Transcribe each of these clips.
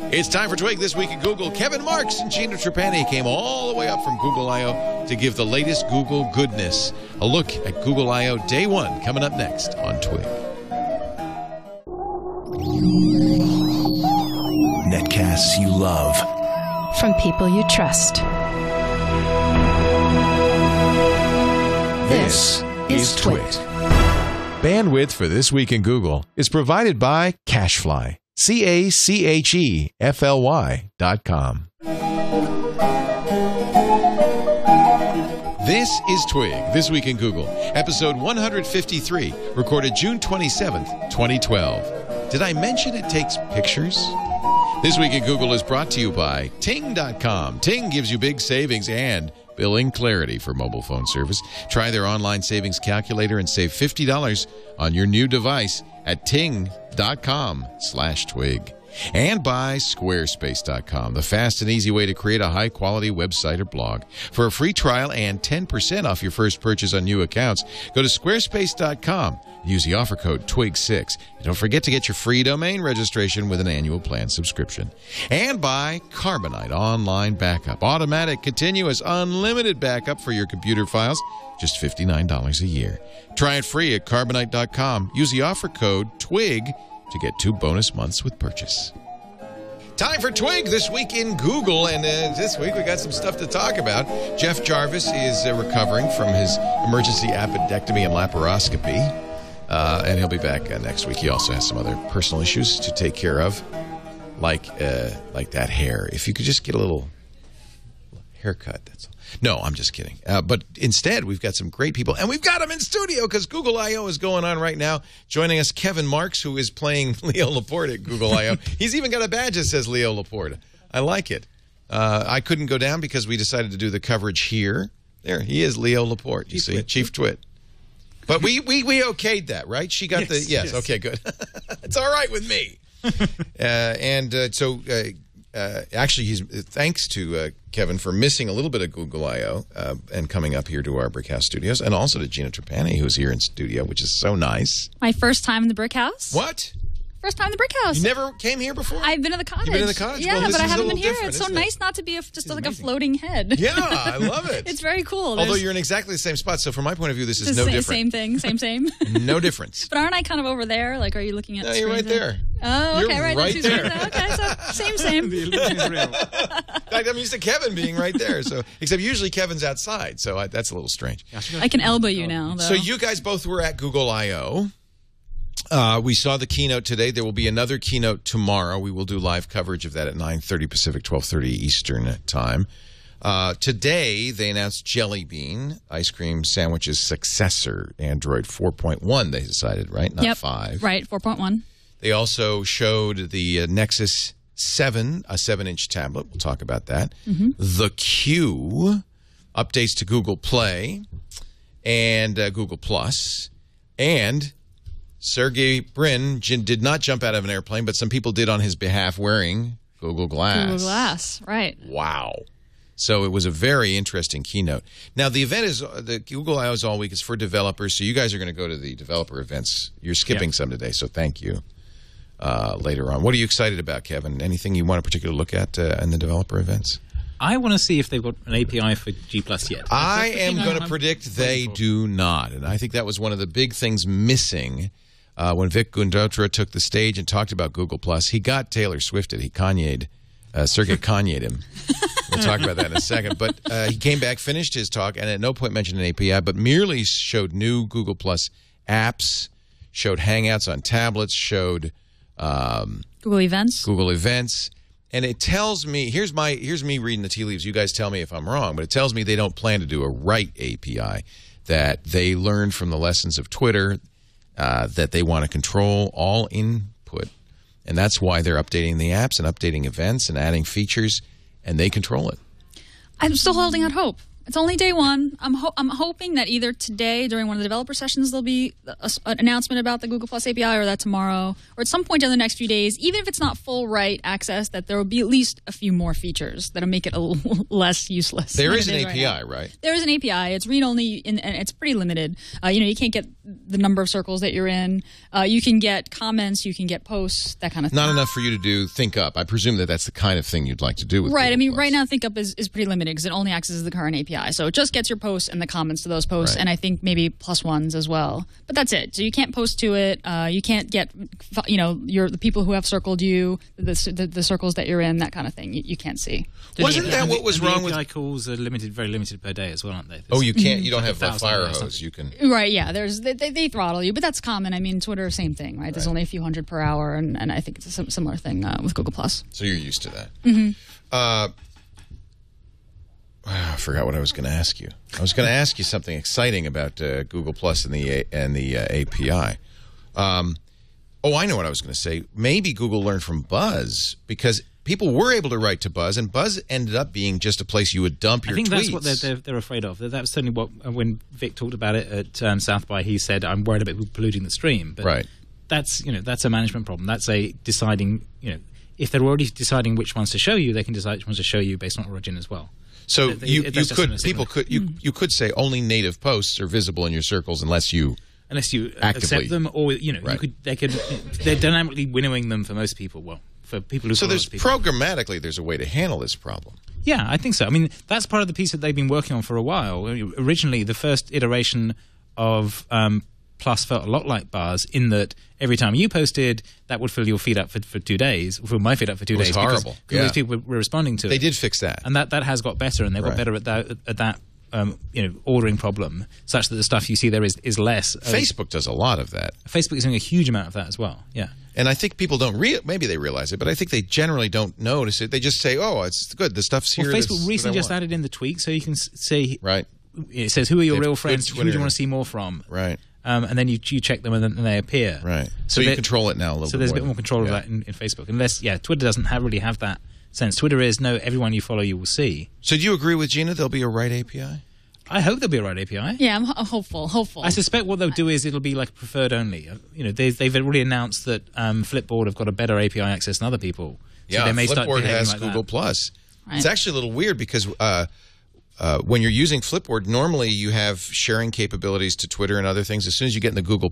It's time for Twig This Week at Google. Kevin Marks and Gina Trapani came all the way up from Google I.O. to give the latest Google goodness. A look at Google I.O. Day 1 coming up next on Twig. Netcasts you love. From people you trust. This is TWiT. Bandwidth for This Week in Google is provided by Cachefly. Cachefly.com. This is Twig, This Week in Google, episode 153, recorded June 27th, 2012. Did I mention it takes pictures? This Week in Google is brought to you by Ting.com. Ting gives you big savings and billing clarity for mobile phone service. Try their online savings calculator and save $50 on your new device at ting.com/twig. And by Squarespace.com, the fast and easy way to create a high-quality website or blog. For a free trial and 10% off your first purchase on new accounts, go to Squarespace.com. Use the offer code TWIG6. And don't forget to get your free domain registration with an annual plan subscription. And by Carbonite Online Backup. Automatic, continuous, unlimited backup for your computer files. Just $59 a year. Try it free at Carbonite.com. Use the offer code TWIG to get 2 bonus months with purchase. Time for Twig This Week in Google, and this week we got some stuff to talk about. Jeff Jarvis is recovering from his emergency appendectomy and laparoscopy, and he'll be back next week. He also has some other personal issues to take care of, like that hair. If you could just get a little haircut, that's all. No, I'm just kidding. But instead, we've got some great people. And we've got them in studio because Google I.O. is going on right now. Joining us, Kevin Marks, who is playing Leo Laporte at Google I.O. He's even got a badge that says Leo Laporte. I like it. I couldn't go down because we decided to do the coverage here. There, he is, Leo Laporte. You see, Chief TWiT. But we okayed that, right? She got yes. Okay, good. It's all right with me. Actually, he's thanks to Kevin for missing a little bit of Google I.O. And coming up here to our Brick House studios, and also to Gina Trapani, who's here in studio, which is so nice. My first time in the Brick House. What? First time in the Brick House. You never came here before? I've been in the cottage. You've been in the cottage? Yeah, well, but I haven't been here. It's so nice not to be just like amazing. A floating head. Yeah, I love it. It's very cool. Although you're in exactly the same spot, so from my point of view, this is no different. Same thing, same. No difference. But aren't I kind of over there? Like, are you looking at the you're right there. Oh, okay, you're right there. Okay, so same. The illusion is real. In fact, I'm used to Kevin being right there. So, except usually Kevin's outside, so that's a little strange. I can elbow you now, though. So you guys both were at Google I.O. We saw the keynote today. There will be another keynote tomorrow. We will do live coverage of that at 9:30 Pacific, 12:30 Eastern time. Today, they announced Jelly Bean, ice cream sandwich's successor, Android 4.1, they decided, right? Not 5. Right, 4.1. They also showed the Nexus 7, a 7-inch tablet. We'll talk about that. Mm-hmm. The Q, updates to Google Play and Google Plus, and Sergey Brin did not jump out of an airplane, but some people did on his behalf wearing Google Glass. Google Glass, right. Wow. So it was a very interesting keynote. Now, the event is, the Google I.O. is all week. It's for developers, so you guys are going to go to the developer events. You're skipping some today, so thank you later on. What are you excited about, Kevin? Anything you want to particularly look at in the developer events? I want to see if they've got an API for G+ yet. I am going to predict they do not, and I think that was one of the big things missing. When Vic Gundotra took the stage and talked about Google+, he got Taylor Swifted. He Kanye'd, Sergey Kanye'd him. We'll talk about that in a second. But he came back, finished his talk, and at no point mentioned an API, but merely showed new Google+ apps, showed Hangouts on tablets, showed Google Events. And it tells me, here's me reading the tea leaves. You guys tell me if I'm wrong, but it tells me they don't plan to do a write API, that they learned from the lessons of Twitter, that they want to control all input. And that's why they're updating the apps and updating events and adding features, and they control it. I'm still holding out hope. It's only day one. I'm hoping that either today during one of the developer sessions there'll be an announcement about the Google Plus API, or that tomorrow, or at some point in the next few days, even if it's not full write access, that there will be at least a few more features that'll make it a little less useless. There is an API, right? There is an API. It's read-only, and it's pretty limited. You can't get the number of circles that you're in. You can get comments, you can get posts, that kind of thing. Not enough for you to do Think Up. I presume that that's the kind of thing you'd like to do with Right. Google I mean, Plus. right now, Think Up is pretty limited because it only accesses the current API. So it just gets your posts and the comments to those posts, Right. and I think maybe plus ones as well. But that's it. So you can't post to it. You can't get, the people who have circled you, the circles that you're in, that kind of thing. You can't see. Wasn't that what was wrong with... API calls are very limited per day as well, aren't they? Oh, you can't. You don't have a 1,000 fire or hose. something. You can... Right, yeah. They throttle you, but that's common. I mean, Twitter, same thing, right? There's only a few hundred per hour, and I think it's a similar thing with Google+. So you're used to that. Mm-hmm. I forgot what I was going to ask you. I was going to ask you something exciting about Google Plus and the API. I know what I was going to say. Maybe Google learned from Buzz because people were able to write to Buzz, and Buzz ended up being just a place you would dump your tweets. I think that's what they're afraid of. That was certainly what when Vic talked about it at South by. He said, "I'm worried about people polluting the stream." But right. That's a management problem. That's a deciding. If they're already deciding which ones to show you, they can decide which ones to show you based on origin as well. So you could say only native posts are visible in your circles unless you accept them, or they're dynamically winnowing them for most people. Well, for people who programmatically there's a way to handle this problem. Yeah, I think so. I mean, that's part of the piece that they've been working on for a while. Originally, the first iteration of Plus felt a lot like bars in that every time you posted, that would fill your feed up for 2 days, fill my feed up for 2 days. It was horrible. Because people were responding to it. They did fix that. And that has got better, and they've got better at that ordering problem, such that the stuff you see there is less. Facebook does a lot of that. Facebook is doing a huge amount of that as well, yeah. And I think people don't maybe they realize it, but I think they generally don't notice it. They just say, oh, it's good, the stuff's here. Well, Facebook recently just added in the tweak, so you can say... Right. It says, who are your real friends, who do you want to see more from? Right. And then you check them, and then they appear. Right. So you control it now a little bit. So there's a bit more control of that in Facebook. Unless, Twitter doesn't really have that sense. Twitter is, no, everyone you follow you will see. So do you agree with Gina there'll be a right API? I hope there'll be a right API. Yeah, I'm hopeful. I suspect what they'll do is it'll be like preferred only. They've already announced that Flipboard have got a better API access than other people. So they may Flipboard has like Google+. Right. It's actually a little weird because when you're using Flipboard, normally you have sharing capabilities to Twitter and other things. As soon as you get in the Google+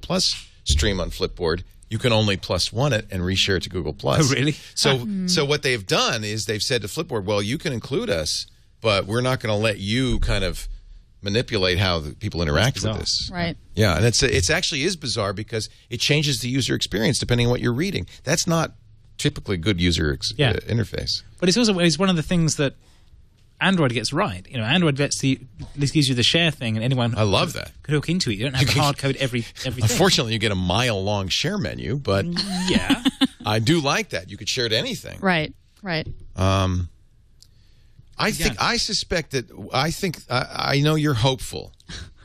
stream on Flipboard, you can only +1 it and reshare it to Google+. Oh, really? So what they've done is they've said to Flipboard, well, you can include us, but we're not going to let you kind of manipulate how the people interact with this. Right. Yeah, and it's actually is bizarre because it changes the user experience depending on what you're reading. That's not typically good user interface. But it's one of the things that Android gets right. Android gives you the share thing, and anyone I love that could hook into it. You don't have to hard code everything. Unfortunately, you get a mile-long share menu, but yeah, I do like that. You could share to anything. Right. I know you're hopeful.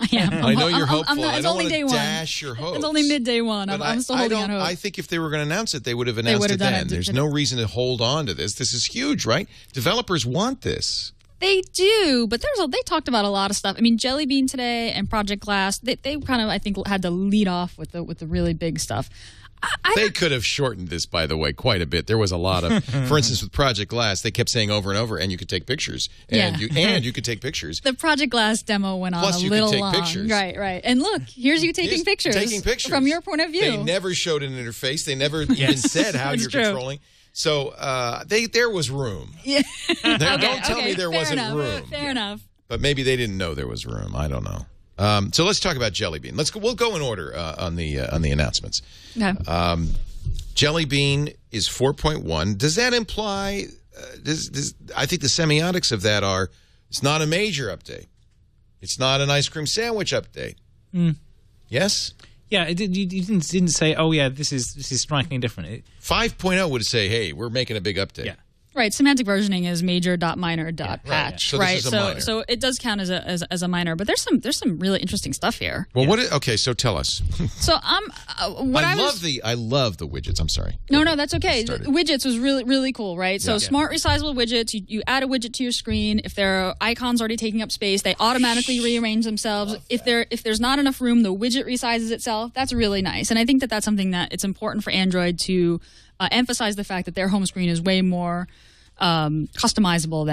I am. I know you're hopeful. It's only day one. Dash your hopes. It's only midday one. I'm still holding on hope. I think if they were going to announce it, they would have announced it then. There's no reason to hold on to this. This is huge, right? Developers want this. They do, but they talked about a lot of stuff. I mean, Jelly Bean today and Project Glass, they kind of, I think, had to lead off with the really big stuff. They could have shortened this, by the way, quite a bit. There was a lot of, for instance, with Project Glass, they kept saying over and over, and you could take pictures, and you could take pictures. The Project Glass demo went on Plus, a little long. you could take pictures. Right. And look, here's you taking pictures. From your point of view. They never showed an interface. They never even said how you're controlling. So there was room. Yeah. Don't tell me there wasn't room. Fair enough. But maybe they didn't know there was room. I don't know. So let's talk about Jelly Bean. We'll go in order on the announcements. Okay. Jelly Bean is 4.1. Does that imply? I think the semiotics of that are: it's not a major update. It's not an ice cream sandwich update. Yes. Yeah, you didn't say, oh yeah, this is strikingly different. 5.0 would say, hey, we're making a big update. Yeah. Right, semantic versioning is major.minor.patch. Right. So it does count as a minor, but there's some really interesting stuff here. Well, okay, so tell us. So I love the widgets. I'm sorry. No, that's okay. Widgets was really, really cool, right? So smart resizable widgets, you add a widget to your screen. If there are icons already taking up space, they automatically rearrange themselves. If there's not enough room, the widget resizes itself. That's really nice. And I think that that's something that it's important for Android to emphasize the fact that their home screen is way more customizable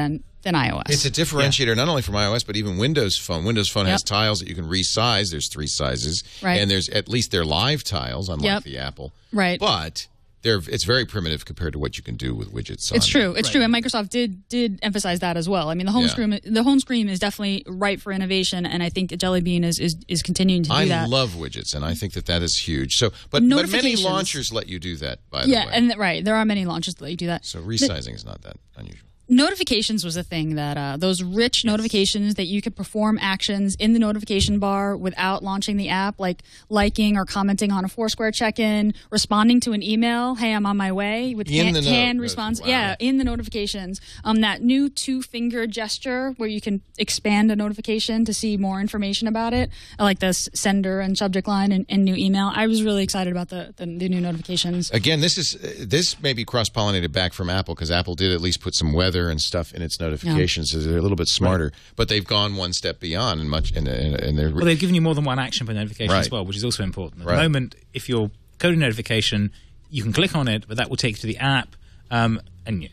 than iOS. It's a differentiator not only from iOS, but even Windows Phone. Windows Phone has tiles that you can resize. There's 3 sizes. Right. And there's at least they're live tiles, unlike the Apple. Right. But it's very primitive compared to what you can do with widgets. It's true. It's true. And Microsoft did emphasize that as well. I mean, the home screen is definitely ripe for innovation, and I think that Jelly Bean is continuing to do that. I love widgets, and I think that is huge. So, but many launchers let you do that, by the way. Yeah, and there are many launchers that let you do that. So resizing is not that unusual. Notifications was a thing that those rich notifications that you could perform actions in the notification bar without launching the app, like liking or commenting on a Foursquare check-in, responding to an email, "Hey, I'm on my way," with hand response. Wow. Yeah, in the notifications. That new 2-finger gesture where you can expand a notification to see more information about it. I like the sender and subject line and new email. I was really excited about the new notifications. Again, this may be cross-pollinated back from Apple, because Apple did at least put some weather and stuff in its notifications, so they're a little bit smarter. But they've gone one step beyond, and they're they've given you more than one action per notification as well, which is also important. At the moment, if you're coding a notification, you can click on it, but that will take you to the app, and it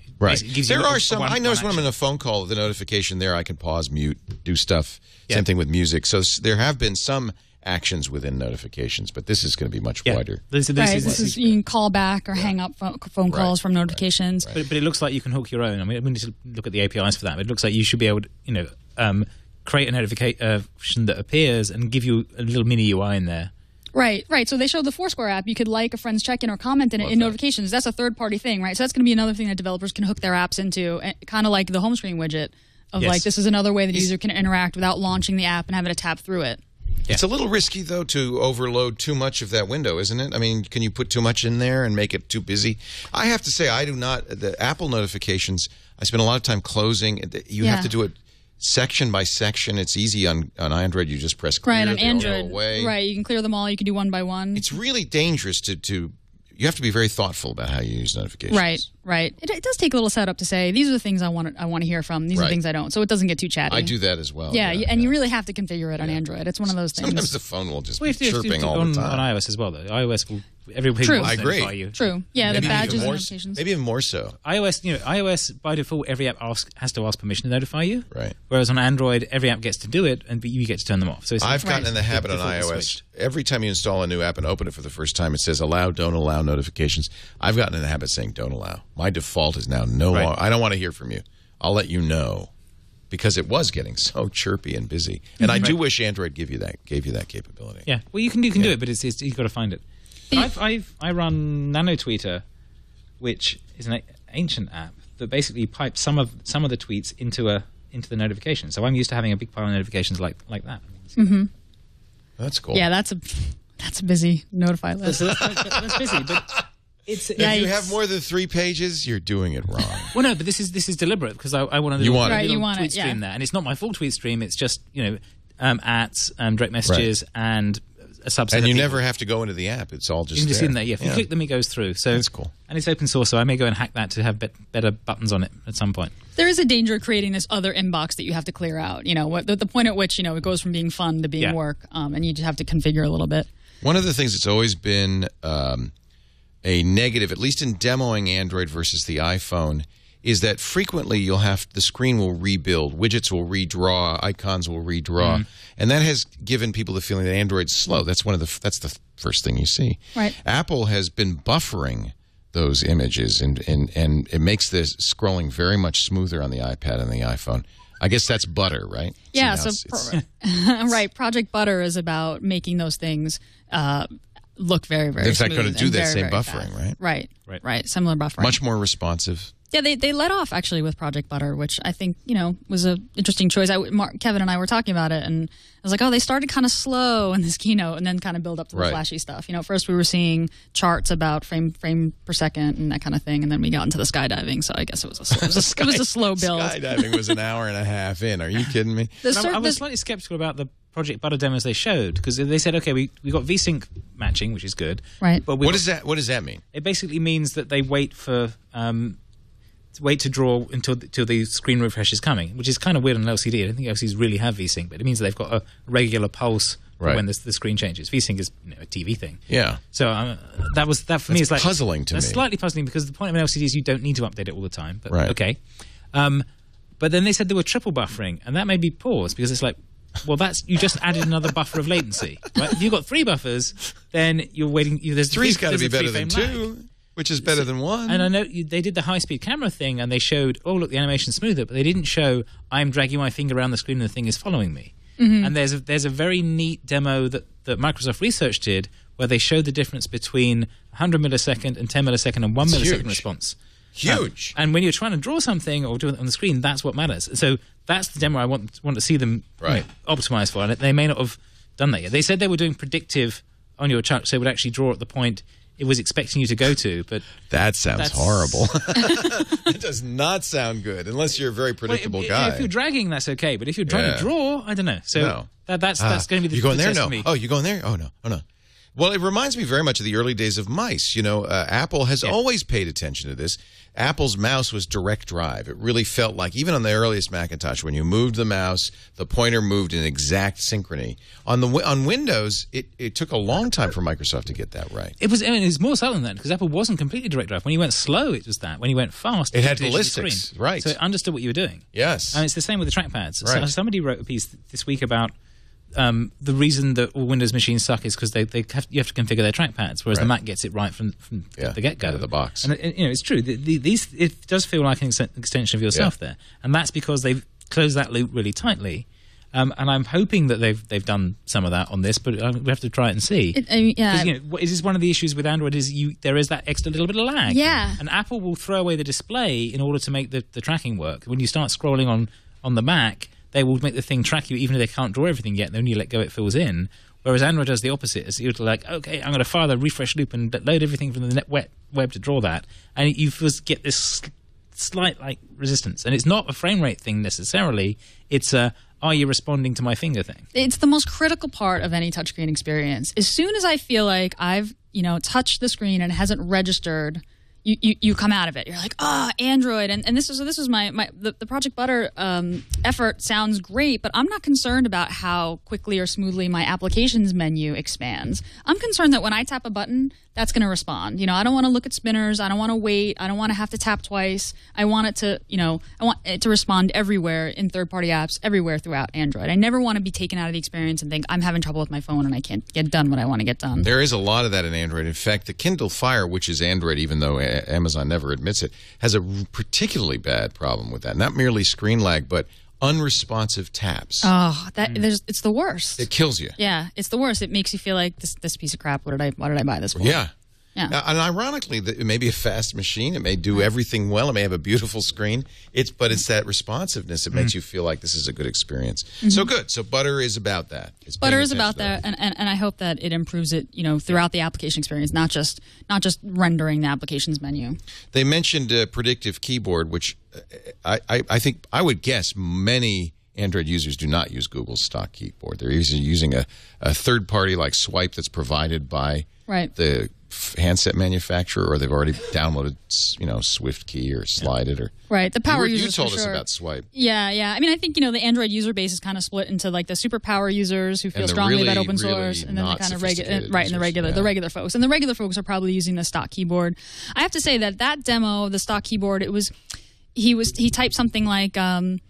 gives you I notice when I'm in a phone call, the notification there, I can pause, mute, do stuff. Same thing with music. So there have been some actions within notifications, but this is going to be much wider. This is you can call back or hang up phone calls from notifications. But it looks like you can hook your own. I mean, we need to look at the APIs for that. But it looks like you should be able to, create a notification that appears and give you a little mini UI in there. Right. So they showed the Foursquare app. You could like a friend's check-in or comment in it in notifications. That's a third-party thing, right? So that's going to be another thing that developers can hook their apps into, kind of like the home screen widget of this is another way that the user can interact without launching the app and having to tap through it. It's a little risky, though, to overload too much of that window, isn't it? I mean, can you put too much in there and make it too busy? I have to say, I do not. The Apple notifications, I spend a lot of time closing. You have to do it section by section. It's easy on Android. You just press clear. Right, on Android. Right, you can clear them all. You can do one by one. It's really dangerous to you have to be very thoughtful about how you use notifications. Right. It does take a little setup to say, these are the things I want to hear from. These are the things I don't. So it doesn't get too chatty. I do that as well. And you really have to configure it on Android. It's one of those things. Sometimes the phone will just be chirping all the time. On iOS as well, though. iOS will... Everybody will notify you. True. Yeah, the badges and notifications. Maybe even more so. iOS by default, every app has to ask permission to notify you. Right. Whereas on Android, every app gets to do it, and you get to turn them off. So I've gotten in the habit on iOS. Every time you install a new app and open it for the first time, it says allow, don't allow notifications. I've gotten in the habit of saying don't allow. My default is now no. I don't want to hear from you. I'll let you know, because it was getting so chirpy and busy. And I do wish Android gave you that capability. Yeah. Well, you can do it, but you've got to find it. I run NanoTweeter, which is an ancient app that basically pipes some of the tweets into the notification. So I'm used to having a big pile of notifications like that. Mm-hmm. That's cool. Yeah, that's a busy notify list. That's busy, but if you have more than 3 pages, you're doing it wrong. Well, no, but this is deliberate, because I want to do a tweet stream there, and it's not my full tweet stream. It's just ads, direct messages, and a subset. And you never have to go into the app. It's all just you can just in there. Yeah, if you click them, it goes through. So that's cool. And it's open source, so I may go and hack that to have better buttons on it at some point. There is a danger of creating this other inbox that you have to clear out. The point at which it goes from being fun to being work, and you just have to configure a little bit. One of the things that's always been a negative, at least in demoing Android versus the iPhone, is that frequently the screen will rebuild, widgets will redraw, icons will redraw, and that has given people the feeling that Android's slow. That's that's the first thing you see. Right. Apple has been buffering those images, and it makes the scrolling very much smoother on the iPad and the iPhone. I guess that's butter, right? Yeah. Right. Project Butter is about making those things look very, very smooth. In fact, going to do that same very buffering, fast. Right. Similar buffering. Much more responsive. Yeah, they let off actually with Project Butter, which I think was an interesting choice. Kevin and I were talking about it, and I was like, oh, they started kind of slow in this keynote, and then kind of build up to the flashy stuff. First we were seeing charts about frame per second and that kind of thing, and then we got into the skydiving. So I guess it was a slow build. Skydiving was an hour and a half in. Are you kidding me? I was slightly skeptical about the Project Butter demos they showed, because they said, okay, we got VSync matching, which is good, right? But what does that mean? It basically means that they wait to draw until the screen refresh is coming, which is kind of weird on an LCD. I don't think LCDs really have VSync, but it means that they've got a regular pulse when the screen changes. VSync is a TV thing. Yeah. So that for me is like puzzling to me. That's slightly puzzling, because the point of an LCD is you don't need to update it all the time. But okay. But then they said they were triple buffering, and that made me pause because it's like, well, you just added another buffer of latency, right? If you've got 3 buffers, then you're waiting. There's 3's got to be better than 2, which is better than 1. And I know they did the high-speed camera thing, and they showed, oh, look, the animation's smoother, but they didn't show I'm dragging my finger around the screen and the thing is following me. Mm-hmm. And there's a very neat demo that Microsoft Research did where they showed the difference between 100 millisecond and 10 millisecond and 1 millisecond response. Huge. And when you're trying to draw something or do it on the screen, that's what matters. So that's the demo I want to see them optimize for. And they may not have done that yet. They said they were doing predictive on your chart, so it would actually draw at the point it was expecting you to go to. But that sounds horrible. It does not sound good unless you're a very predictable guy. If you're dragging, that's okay. But if you're trying to draw, I don't know. So that's going to be the you going there? test No. for me. Oh, you going there? Oh no. Oh no. Well, it reminds me very much of the early days of mice. You know, Apple has always paid attention to this. Apple's mouse was direct drive. It really felt like, even on the earliest Macintosh, when you moved the mouse, the pointer moved in exact synchrony. On Windows, it took a long time for Microsoft to get that right. It was more subtle than that because Apple wasn't completely direct drive. When you went slow, it was that. When you went fast, it had ballistics, right? So it understood what you were doing. Yes, and it's the same with the trackpads. Right. So somebody wrote a piece this week about the reason that all Windows machines suck is because you have to configure their trackpads, whereas the Mac gets it right from the get-go. Out of the box. And it's true. It does feel like an extension of yourself there. And that's because they've closed that loop really tightly. And I'm hoping that they've done some of that on this, but we have to try it and see. Is this one of the issues with Android is there is that extra little bit of lag. Yeah. And Apple will throw away the display in order to make the tracking work. When you start scrolling on the Mac, they will make the thing track you even if they can't draw everything yet. Then when you let go, it fills in. Whereas Android does the opposite. It's you're like, okay, I'm going to fire the refresh loop and load everything from the web to draw that. And you first get this slight resistance. And it's not a frame rate thing necessarily. It's are you responding to my finger thing? It's the most critical part of any touchscreen experience. As soon as I feel like I've touched the screen and it hasn't registered, you come out of it. You're like, Android, and this was the Project Butter effort sounds great, but I'm not concerned about how quickly or smoothly my applications menu expands. I'm concerned that when I tap a button, that's going to respond. I don't want to look at spinners. I don't want to wait. I don't want to have to tap twice. I want it to, I want it to respond everywhere in third-party apps, everywhere throughout Android. I never want to be taken out of the experience and think I'm having trouble with my phone and I can't get done what I want to get done. There is a lot of that in Android. In fact, the Kindle Fire, which is Android, even though Amazon never admits it, has a particularly bad problem with that. Not merely screen lag, but unresponsive taps. Oh, it's the worst. It kills you. Yeah, it's the worst. It makes you feel like this piece of crap. Why did I buy this for? Yeah. Yeah. And ironically, it may be a fast machine. It may do everything well. It may have a beautiful screen. But it's that responsiveness. It makes you feel like this is a good experience. Mm-hmm. So good. So Butter is about that. Butter is about that, and I hope that it improves it, throughout the application experience, not just rendering the applications menu. They mentioned predictive keyboard, which I think I would guess many Android users do not use Google's stock keyboard. They're using a third party like Swipe that's provided by the handset manufacturer, or they've already downloaded, Swift Key or Slide It, or the power users. You told us about Swipe. Yeah. I mean, I think the Android user base is kind of split into like the superpower users who feel strongly about open source, and then the kind of the regular folks. And the regular folks are probably using the stock keyboard. I have to say that demo of the stock keyboard, he typed something like I'm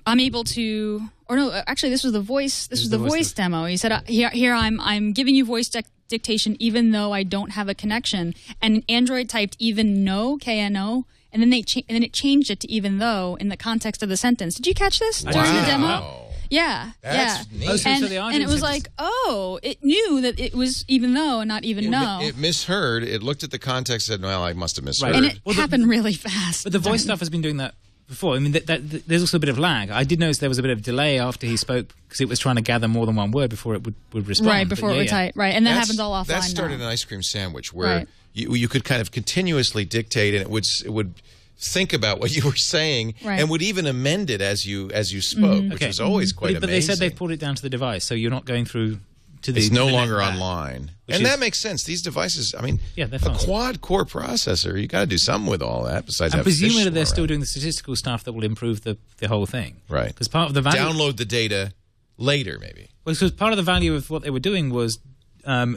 able to, or no, actually this was the voice. This was the voice demo. He said, here I'm giving you voice dictation even though I don't have a connection. And Android typed even no, KNO, and then it changed it to even though in the context of the sentence. Did you catch this during the demo? Yeah. That's neat. And it was like, it knew that it was even though and not even no. It misheard. It looked at the context and said, well, I must have misheard. And it happened really fast. But the voice stuff has been doing that before. I mean, there's also a bit of lag. I did notice there was a bit of delay after he spoke because it was trying to gather more than one word before it would respond. Right, before it would type. Right, and that happens all offline. That started an ice cream sandwich where you could kind of continuously dictate, and it would think about what you were saying and would even amend it as you spoke, which was always quite amazing. But they said they've pulled it down to the device, so you're not going through to the... It's no longer online. And that makes sense. These devices, I mean, they're a quad-core processor, you got to do something with all that besides have presumably they're still doing the statistical stuff that will improve the whole thing. Right. Because part of the value... Download the data later, maybe. Well, because part of the value of what they were doing was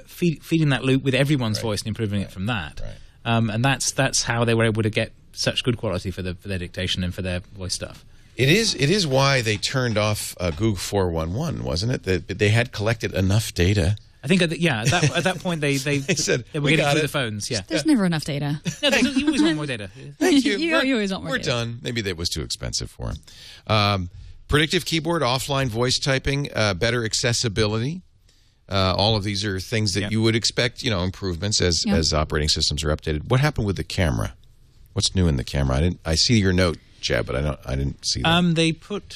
feeding that loop with everyone's voice and improving it from that. Right. And that's how they were able to get such good quality for their dictation and for their voice stuff. It is why they turned off Google 411, wasn't it? That they had collected enough data. I think, at that point they said, they were getting through the phones. Yeah, There's never enough data. no, you always want more data. Thank you. You always want more We're data. done. Maybe that was too expensive for them. Predictive keyboard, offline voice typing, better accessibility. All of these are things that you would expect, improvements as operating systems are updated. What happened with the camera? What's new in the camera? I see your note, Chad, but I didn't see that.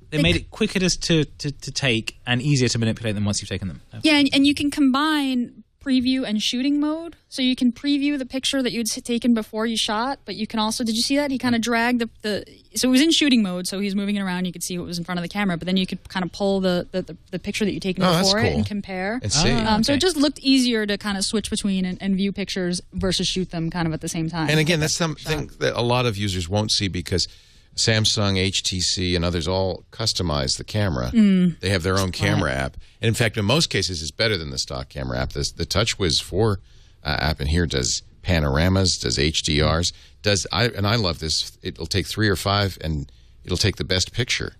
They made it quicker to take and easier to manipulate them once you've taken them. Yeah, and you can combine preview and shooting mode. So you can preview the picture that you'd taken before you shot, but you can also, did you see that? He kind of dragged so it was in shooting mode, so he's moving it around. You could see what was in front of the camera, but then you could kind of pull the picture that you'd taken before it and compare. And see. So it just looked easier to kind of switch between and view pictures versus shoot them kind of at the same time. And again, that's something that a lot of users won't see because Samsung, HTC, and others all customize the camera. They have their own camera app. And in fact, in most cases, it's better than the stock camera app. The TouchWiz 4 app in here does panoramas, does HDRs, and I love this. It'll take 3 or 5, and it'll take the best picture.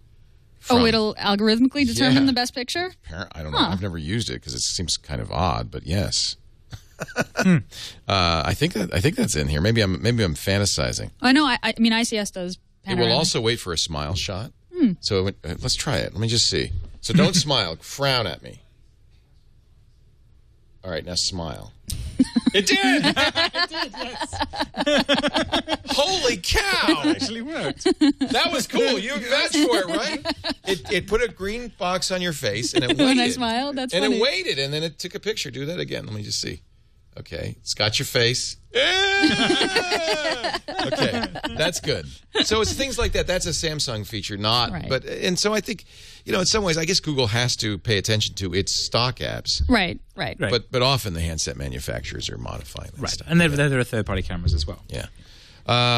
It'll algorithmically determine the best picture? I don't know. I've never used it because it seems kind of odd, but yes. I think that's in here. Maybe I'm fantasizing. I know. I mean, ICS does. It will also wait for a smile shot. So let's try it. Let me just see. So don't smile. Frown at me. All right, now smile. It did! It did, yes. Holy cow! It actually worked. That was cool. You vouched for it, right? It put a green box on your face, and it waited. When I smiled, that's funny. And it waited, and then it took a picture. Do that again. Let me just see. Okay, it's got your face. Okay, that's good. So it's things like that. That's a Samsung feature, not. Right. But and so I think, in some ways, I guess Google has to pay attention to its stock apps. Right. But often the handset manufacturers are modifying that stuff. And there are third-party cameras as well. Yeah.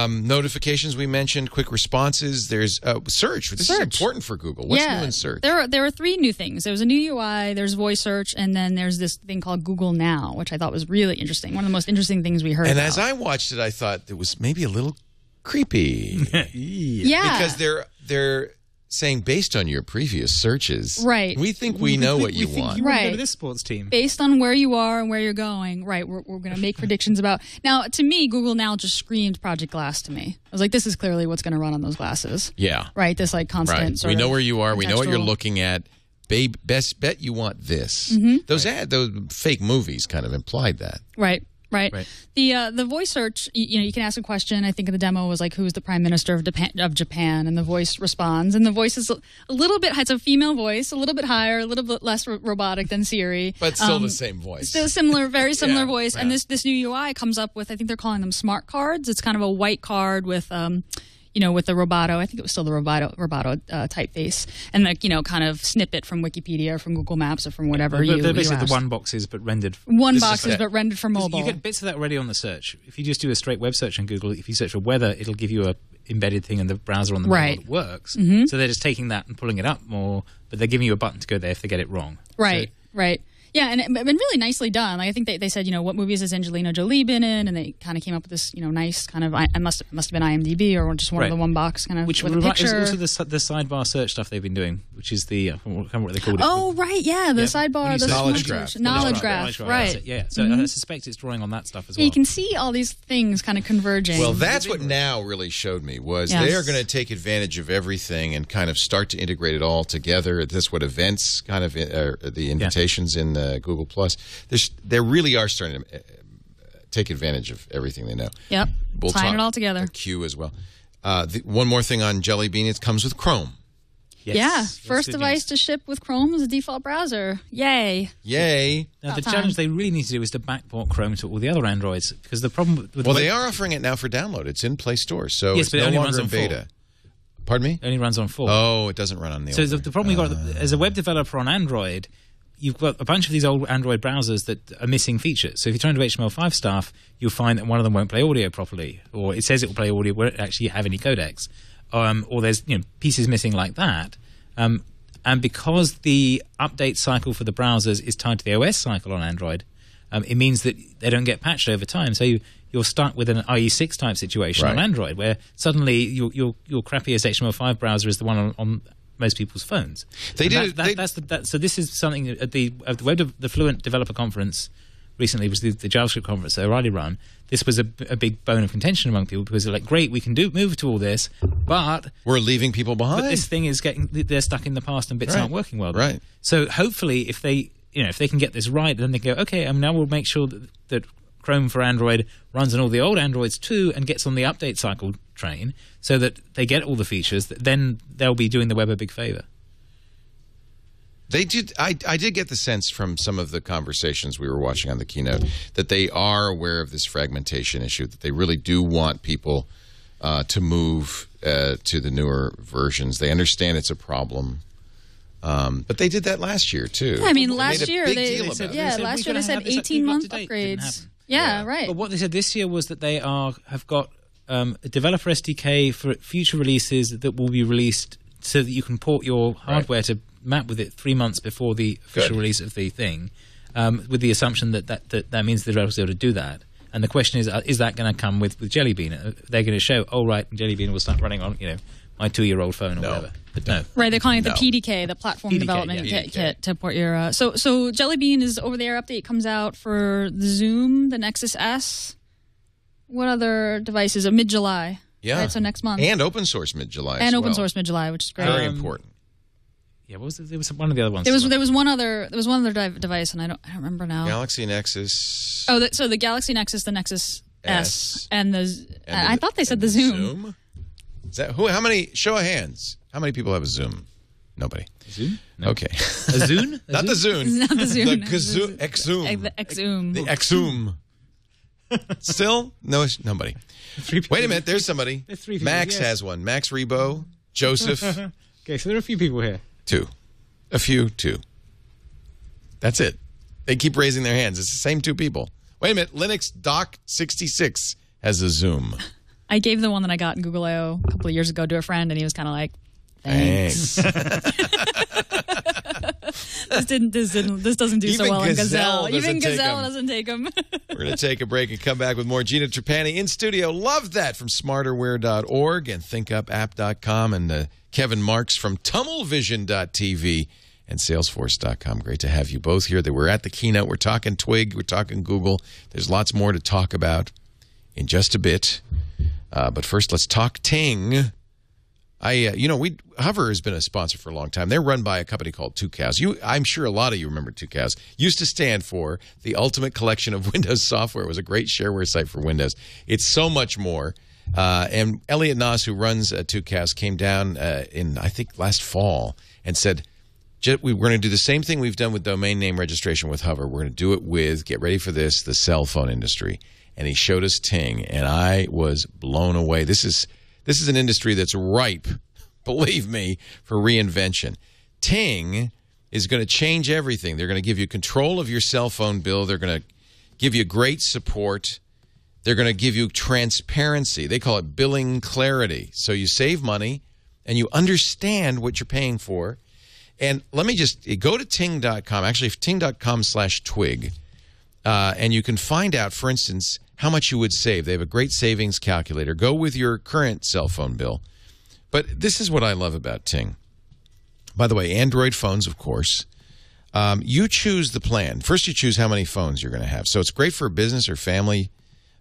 Notifications we mentioned, quick responses. There's search. This is important for Google. What's new in search? There are 3 new things. There was a new UI, there's voice search, and then there's this thing called Google Now, which I thought was really interesting. One of the most interesting things we heard And about. as I watched it, I thought it was maybe a little creepy. Yeah. Because they're saying based on your previous searches, right? We think we know what you want. You want to go to this sports team based on where you are and where you're going. Right, we're going to make predictions about. Now, to me, Google Now just screamed Project Glass to me. I was like, this is clearly what's going to run on those glasses. Yeah, right. This constant. Right. Sort we know of where you are. contextual. We know what you're looking at. Babe, best bet you want this. Those fake movies kind of implied that. Right. The voice search, you can ask a question. I think in the demo was like, who's the prime minister of Japan? And the voice responds. And the voice is a little bit, it's a female voice, a little bit higher, a little bit less robotic than Siri. But still the same voice. Still similar, very similar voice. Yeah. And this new UI comes up with, I think they're calling them smart cards. It's kind of a white card with with the Roboto. I think it was still the Roboto typeface, and the kind of snippet from Wikipedia, or from Google Maps, or from whatever you. They're basically the one boxes, but rendered. But rendered for mobile. You get bits of that already on the search. If you just do a straight web search on Google, if you search for weather, it'll give you a embedded thing in the browser on the mobile that works. So they're just taking that and pulling it up more, but they're giving you a button to go there if they get it wrong. Right. Yeah, and it's been really nicely done. Like, I think they said, what movies has Angelina Jolie been in, and they kind of came up with this, nice kind of. It must have been IMDb or just one of the one box kind of with a picture. It's also the sidebar search stuff they've been doing, which is the I can't remember what they called it. Oh right, yeah, the sidebar, the knowledge graph, right? Yeah, so I suspect it's drawing on that stuff as well. You can see all these things kind of converging. Well, that's what Now really showed me was they are going to take advantage of everything and kind of start to integrate it all together. That's what events kind of the invitations in Google Plus. They really are starting to take advantage of everything they know. Yep. We'll tying it all together. Q as well. One more thing on Jelly Bean, it comes with Chrome. Yes. First device to ship with Chrome as a default browser. Yay. Now, the challenge they really need to do is to backport Chrome to all the other Androids, because the problem with they are offering it now for download. It's in Play Store, so yes, it's but no it only longer runs in on beta. Pardon me? It only runs on 4. Oh, it doesn't run on the So old the problem you've got as a web developer on Android, you've got a bunch of these old Android browsers that are missing features. So if you're trying to do HTML5 stuff, you'll find that one of them won't play audio properly, or it says it will play audio, won't actually have any codecs, or there's pieces missing like that. And because the update cycle for the browsers is tied to the OS cycle on Android, it means that they don't get patched over time. So you're stuck with an IE6 type situation on Android, where suddenly your crappiest HTML5 browser is the one on most people's phones. So this is something at the Fluent Developer Conference recently, was the JavaScript conference that O'Reilly run. This was a big bone of contention among people, because they're like, great, we can move to all this, but we're leaving people behind. But this thing is they're stuck in the past and bits aren't working well. Right. So hopefully, if they can get this right, then they go, okay, now we'll make sure that Chrome for Android runs on all the old Androids too, and gets on the update cycle train, so that they get all the features. Then they'll be doing the web a big favor. They did. I did get the sense from some of the conversations we were watching on the keynote that they are aware of this fragmentation issue, that they really do want people to move to the newer versions. They understand it's a problem. But they did that last year, too. Yeah, I mean, last year they said 18-month upgrades. Yeah, right. But what they said this year was that they have got a developer SDK for future releases that will be released so that you can port your hardware to map with it 3 months before the official release of the thing, with the assumption that means the developers are able to do that. And the question is that going to come with Jelly Bean? They're going to show, Jelly Bean will start running on, my 2-year-old phone or whatever. No. Right, they're calling it the PDK, the Platform Development Kit, to port your... So Jelly Bean is over-the-air update comes out for the Zoom, the Nexus S. What other devices? Mid-July. Yeah. Right, so next month. And open source mid-July And open source mid-July, which is great. Very important. Yeah, what was it? There was one of the other ones. There was one other device, and I don't remember now. Galaxy Nexus. Oh, so the Galaxy Nexus, the Nexus S, and I thought they said the Zoom. Is that who? How many? Show of hands. How many people have a Zoom? Nobody. Zoom? No. Okay. A Zoom? Not the Zoom. Not the Zoom. The Exoom. The Exoom. The Exoom. Still? No, nobody. Wait a minute. There's somebody. There's 3 people. Max has one. Max Rebo. Joseph. Okay, so there are a few people here. 2. A few, 2. That's it. They keep raising their hands. It's the same 2 people. Wait a minute. Linux Doc 66 has a Zoom. I gave the one that I got in Google I/O a couple of years ago to a friend, and he was kind of like, thanks. This doesn't do so well in Gazelle. Even Gazelle doesn't take them. We're going to take a break and come back with more Gina Trapani in studio. Love that from smarterware.org and thinkupapp.com, and Kevin Marks from tunnelvision.tv and salesforce.com. Great to have you both here. We're at the keynote. We're talking Twig. We're talking Google. There's lots more to talk about in just a bit. But first, let's talk Ting. Hover has been a sponsor for a long time. They're run by a company called Two Cows. I'm sure a lot of you remember Two Cows. Used to stand for the ultimate collection of Windows software. It was a great shareware site for Windows. It's so much more. And Elliot Noss, who runs Two Cows, came down in, I think, last fall and said, we're going to do the same thing we've done with domain name registration with Hover. We're going to do it with, get ready for this, the cell phone industry. And he showed us Ting, and I was blown away. This is an industry that's ripe, believe me, for reinvention. Ting is going to change everything. They're going to give you control of your cell phone bill. They're going to give you great support. They're going to give you transparency. They call it billing clarity. So you save money, and you understand what you're paying for. And let me just go to ting.com, actually ting.com/twig, and you can find out, for instance, how much you would save. They have a great savings calculator. Go with your current cell phone bill. But this is what I love about Ting. By the way, Android phones, of course. You choose the plan. First, you choose how many phones you're going to have. So it's great for a business or family.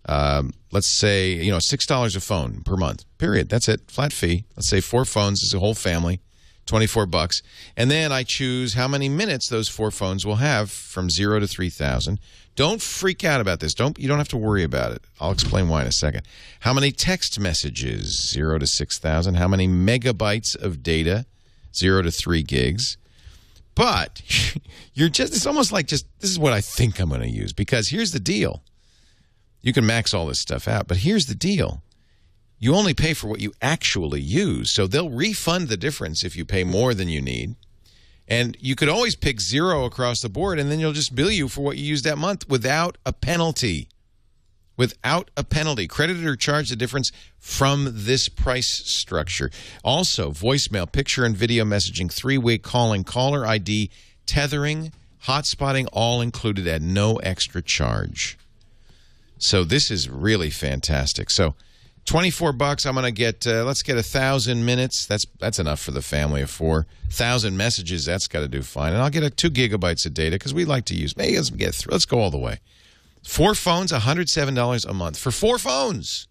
Let's say, $6 a phone per month, period. That's it, flat fee. Let's say 4 phones is a whole family, $24. And then I choose how many minutes those 4 phones will have from 0 to 3,000. Don't freak out about this. You don't have to worry about it. I'll explain why in a second. How many text messages? 0 to 6,000. How many megabytes of data? 0 to 3 gigs. But it's almost like this is what I think I'm going to use, because here's the deal. You can max all this stuff out, but here's the deal. You only pay for what you actually use, so they'll refund the difference if you pay more than you need. And you could always pick 0 across the board, and then you'll just bill you for what you used that month without a penalty. Without a penalty. Credit or charge the difference from this price structure. Also, voicemail, picture and video messaging, 3-way calling, caller ID, tethering, hotspotting, all included at no extra charge. So this is really fantastic. So $24, I'm going to get, let's get 1,000 minutes. That's enough for the family of 4. 1,000 messages, that's got to do fine. And I'll get 2 gigabytes of data because we like to use, maybe let's go all the way. 4 phones, $107 a month for 4 phones.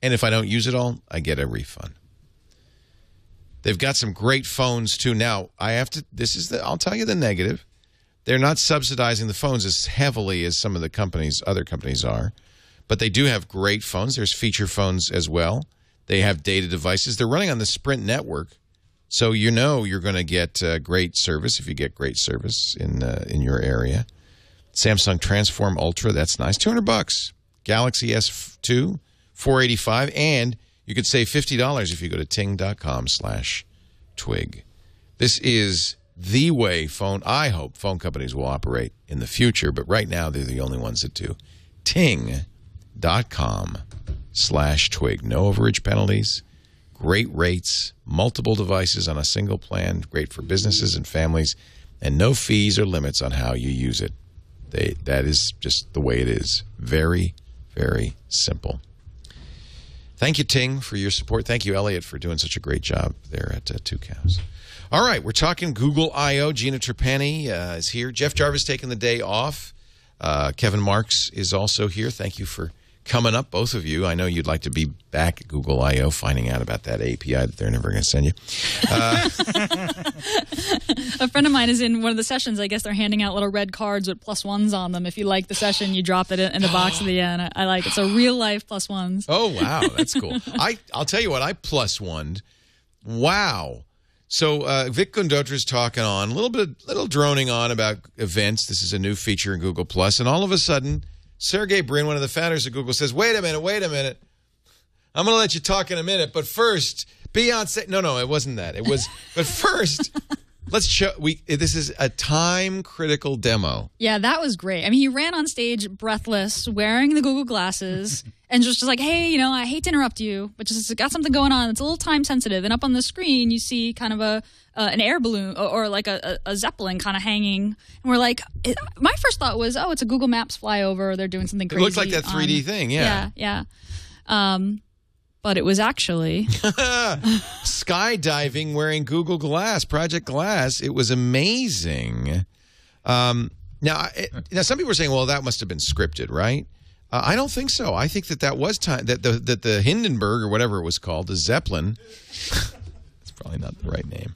And if I don't use it all, I get a refund. They've got some great phones too. Now, I'll tell you the negative. They're not subsidizing the phones as heavily as some of the other companies are. But they do have great phones. There's feature phones as well. They have data devices. They're running on the Sprint network. So you know you're going to get great service if you get great service in your area. Samsung Transform Ultra, that's nice. $200. Galaxy S2, $485. And you could save $50 if you go to ting.com/twig. This is the way I hope phone companies will operate in the future. But right now, they're the only ones that do. Ting.com/twig. No overage penalties. Great rates. Multiple devices on a single plan. Great for businesses and families. And no fees or limits on how you use it. That is just the way it is. Very, very simple. Thank you, Ting, for your support. Thank you, Elliot, for doing such a great job there at Two Cows. All right, we're talking Google I.O. Gina Trapani is here. Jeff Jarvis taking the day off. Kevin Marks is also here. Thank you for coming up, both of you. I know you'd like to be back at Google I.O. finding out about that API that they're never going to send you. A friend of mine is in one of the sessions. I guess they're handing out little red cards with +1s on them. If you like the session, you drop it in the box at the end. I like it. So real-life +1s. Oh, wow. That's cool. I'll tell you what, I +1'd. Wow. So Vic Gundotra's talking on, little droning on about events. This is a new feature in Google+. And all of a sudden, Sergey Brin, one of the founders of Google, says, wait a minute. I'm going to let you talk in a minute. But first, Beyonce. No, it wasn't that. It was, but first, let's show. This is a time-critical demo. Yeah, that was great. I mean, he ran on stage breathless, wearing the Google glasses, and just like, hey, I hate to interrupt you, but just got something going on. It's a little time-sensitive. And up on the screen, you see kind of an air balloon or like a Zeppelin kind of hanging. And we're like, my first thought was, oh, it's a Google Maps flyover. They're doing something crazy. It looked like that 3D thing, yeah. Yeah. But it was actually skydiving wearing Google Glass, Project Glass. It was amazing. Now, some people are saying, well, that must have been scripted, right? I don't think so. I think that was time that the Hindenburg or whatever it was called, the Zeppelin. It's probably not the right name.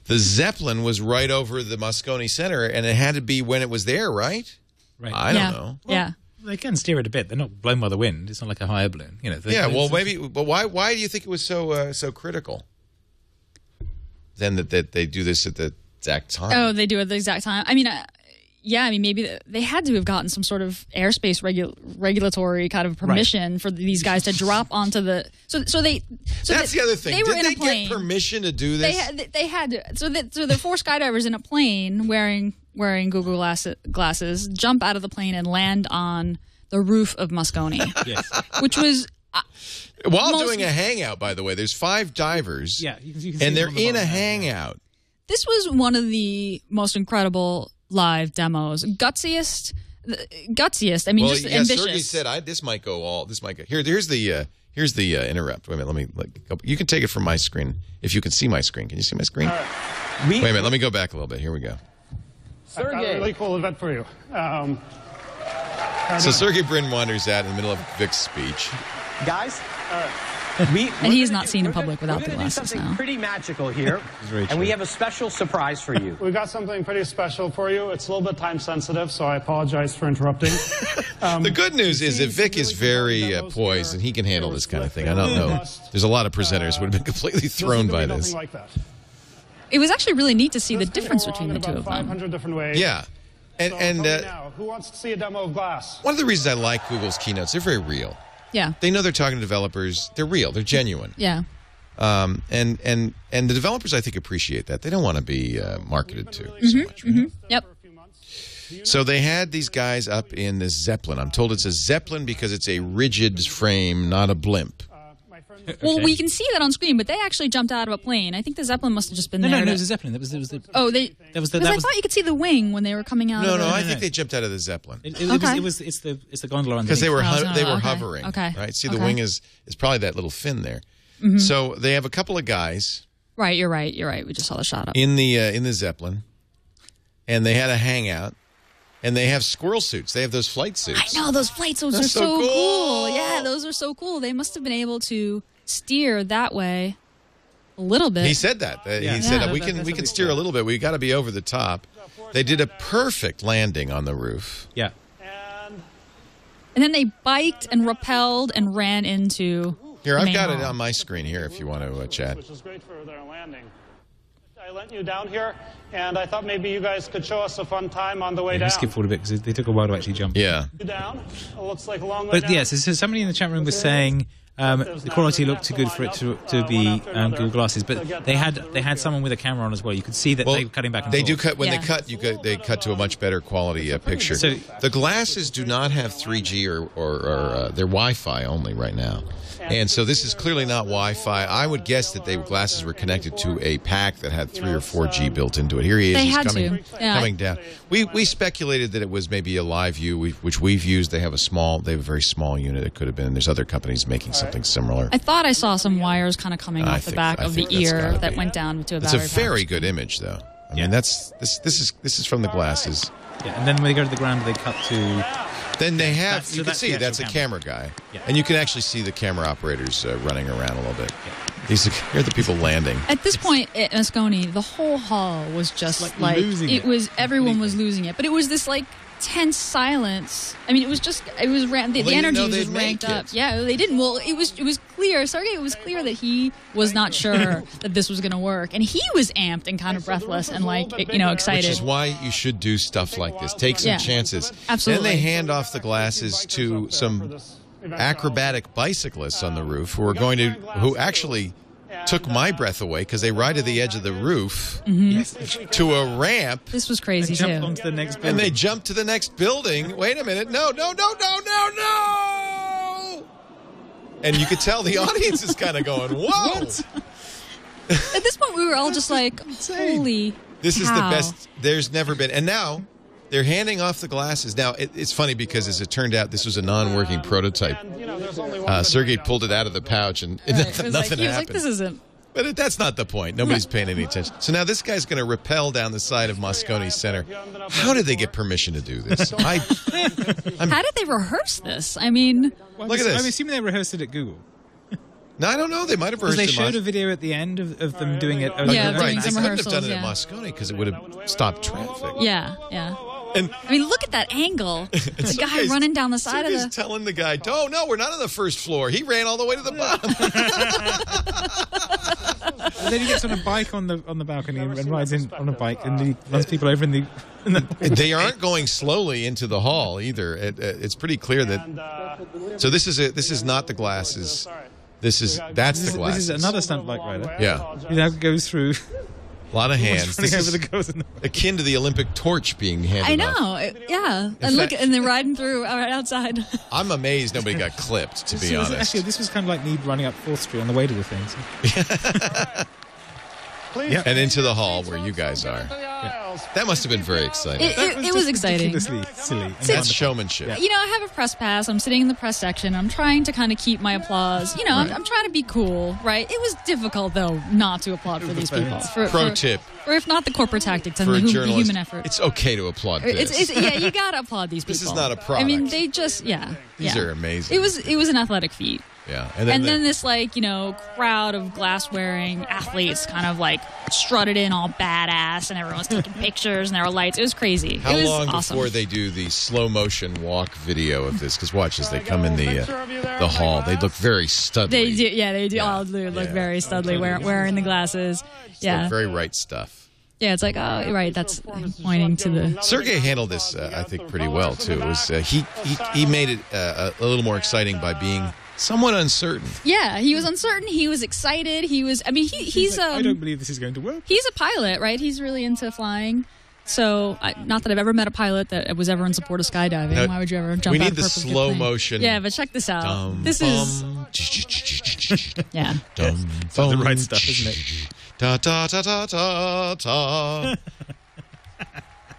The Zeppelin was right over the Moscone Center, and it had to be when it was there, right? Right. I don't know. Well, yeah. They can steer it a bit. They're not blown by the wind. It's not like a high air balloon. Maybe. But why do you think it was so critical? Then that they do this at the exact time. Oh, they do it at the exact time. I mean, maybe they had to have gotten some sort of airspace regulatory kind of permission for these guys to drop onto the. That's the other thing. Did they get permission to do this? They had to. So the 4 skydivers in a plane wearing Google glasses jump out of the plane and land on the roof of Moscone. Yes. Which was. While doing a hangout, by the way, there's 5 divers. Yeah, you can see and they're in a hangout. This was one of the most incredible live demos. Gutsiest. I mean, just ambitious. Sergey said, "This might go. Here's the interrupt. Wait a minute. You can take it from my screen if you can see my screen. Can you see my screen? Wait a minute. Let me go back a little bit. Here we go. Sergey, I've got a really cool event for you. So Sergey Brin wanders out in the middle of Vic's speech. Guys, and he's not seen in public without the glasses now. We're going to do something pretty magical here, and we have a special surprise for you. We've got something pretty special for you. It's a little bit time sensitive, so I apologize for interrupting. The good news is that Vic is very poised, and he can handle this kind of thing. I don't know. There's a lot of presenters who would have been completely thrown by this. Like that. It was actually really neat to see the difference between the two of them. 500 different ways. Yeah. And now, who wants to see a demo of Glass? One of the reasons I like Google's keynotes, they're very real. Yeah. They know they're talking to developers. They're real. They're genuine. Yeah. And the developers, I think, appreciate that. They don't want to be marketed to so much. Right? Yep. So they had these guys up in this Zeppelin. I'm told it's a Zeppelin because it's a rigid frame, not a blimp. Well, we can see that on screen, but they actually jumped out of a plane. I think the Zeppelin must have just been there. No, it was a Zeppelin. That was the. Oh, they. Because I thought you could see the wing when they were coming out. No, I think they jumped out of the Zeppelin. It's the gondola because they were okay. hovering. Okay. Right. See, the wing is probably that little fin there. Mm-hmm. So they have a couple of guys. Right. You're right. We just saw the shot up in the Zeppelin, and they had a hangout. And they have squirrel suits. They have those flight suits. I know, those flight suits are so cool. Yeah, those are so cool. They must have been able to steer that way a little bit. He said that. He said we can steer a little bit. We got to be over the top. They did a perfect landing on the roof. Yeah. And then they biked and rappelled and ran into. Here, I've got it on my screen here if you want to chat. Which is great for their landing. I lent you down here, and I thought maybe you guys could show us a fun time on the way down. Skip forward a bit because they took a while to actually jump. Yeah. Down. It looks like a long way But down. yes, so somebody in the chat room was saying the quality looked too good for it to be Google Glasses, but they had someone with a camera on as well. You could see that they were cutting back and forth. They do cut when they cut. They cut to a much better quality picture. So the glasses do not have 3G or they're Wi-Fi only right now. And so this is clearly not Wi-Fi. I would guess that the glasses were connected to a pack that had 3 or 4G built into it. Here he is. He's coming down. We speculated that it was maybe a live view, which we've used. They have a very small unit. It could have been. There's other companies making something similar. I thought I saw some wires kind of coming off the back of the ear that went down to a battery. It's a very good image, though. I mean, this is from the glasses. Yeah, and then when they go to the ground, they cut to. Then they have, you can see that's a camera guy. Yeah. And you can actually see the camera operators running around a little bit. Yeah. Here are the people landing. At this point at Moscone, the whole hall was just like everyone was losing it. But it was this like tense silence. I mean, the energy was just ranked up. Yeah, they didn't. Well, it was clear. Sergey, it was clear that he was not sure that this was going to work, and he was amped and kind of breathless and excited. Which is why you should do stuff like this. Take some chances. Absolutely. Then they hand off the glasses to some acrobatic bicyclists on the roof who actually took my breath away because they ride to the edge of the roof to a ramp. This was crazy too. Onto the next building. And they jumped to the next building. Wait a minute. No. And you could tell the audience is kind of going, whoa. At this point, we were all just like, holy This is the best. There's never been. And now they're handing off the glasses. Now, it's funny because as it turned out, this was a non-working prototype. Sergey pulled it out of the pouch and nothing happened. He was like, this isn't. But that's not the point. Nobody's paying any attention. So now this guy's going to rappel down the side of Moscone Center. How did they get permission to do this? How did they rehearse this? I mean... Look at this. I'm assuming they rehearsed it at Google. No, I don't know. They might have rehearsed it. They showed a video at the end of them doing it. Right. They couldn't have done it at Moscone because it would have stopped traffic. Yeah. And I mean, look at that angle. The guy running down the side of the... telling the guy, no, we're not on the first floor. He ran all the way to the bottom. And then he gets on a bike on the balcony and rides in on a bike and he runs people over in the They aren't going slowly into the hall either. It's pretty clear that... So this is not the glasses. That's the glasses. This is another stunt bike rider. Yeah. He now goes through... A lot of hands. This is akin to the Olympic torch being handed off. I know. Yeah. And they're riding through right outside. I'm amazed nobody got clipped, to be honest. Actually, this was kind of like me running up 4th Street on the way to the thing. So. And into the hall where you guys are. That must have been very exciting. It was exciting. Ridiculously silly. That's showmanship. I have a press pass. I'm sitting in the press section. I'm trying to kind of keep my applause. I'm trying to be cool, right? It was difficult, though, not to applaud for these people. Pro tip. Or if not the corporate tactics and the human effort. It's okay to applaud this. You got to applaud these people. This is not a product. I mean, they just, These are amazing. It was an athletic feat. Yeah. And then this, crowd of glass-wearing athletes kind of, strutted in all badass, and everyone's taking pictures, and there were lights. It was crazy. How it was long awesome. before they do the slow-motion walk video of this? Because watch, as they come in the hall, they look very studly. They do, they do all look very studly, wearing the glasses. It's very right stuff. Yeah, it's like, oh, right, that's pointing to the... Sergey handled this, I think, pretty well, too. It was he made it a little more exciting by being somewhat uncertain. Yeah, he was uncertain. He was excited. He was... I mean, he's I don't believe this is going to work. He's a pilot, right? He's really into flying. So, not that I've ever met a pilot that was ever in support of skydiving. No, Why would you ever jump we out need of the purpose slow plane? motion. Yeah, but check this out. This is... Yeah. It's the right stuff, isn't it? Ta ta ta ta ta ta.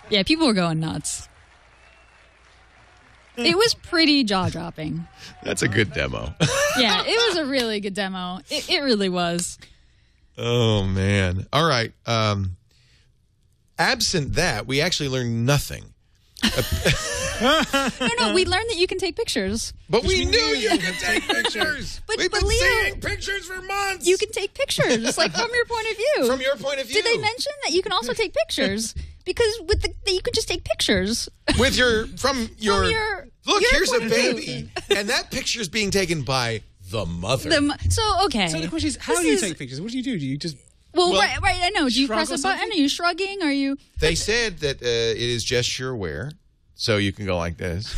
Yeah, people were going nuts. It was pretty jaw-dropping. That's a good demo. Yeah, it was a really good demo. It really was. Oh, man. All right. Absent that, we actually learned nothing. No, we learned that you can take pictures. But we knew you could take pictures. We've been Leo, seeing pictures for months. You can take pictures, like from your point of view. From your point of view. Did they mention that you can also take pictures? Because you can just take pictures. With your look, here's a point of baby. view. And that picture is being taken by the mother. Okay. So the question is, how do you take pictures? What do? Do you just... Well, right, I know. Do you press a button? Are you shrugging? Are you... They said that it is gesture aware, so you can go like this.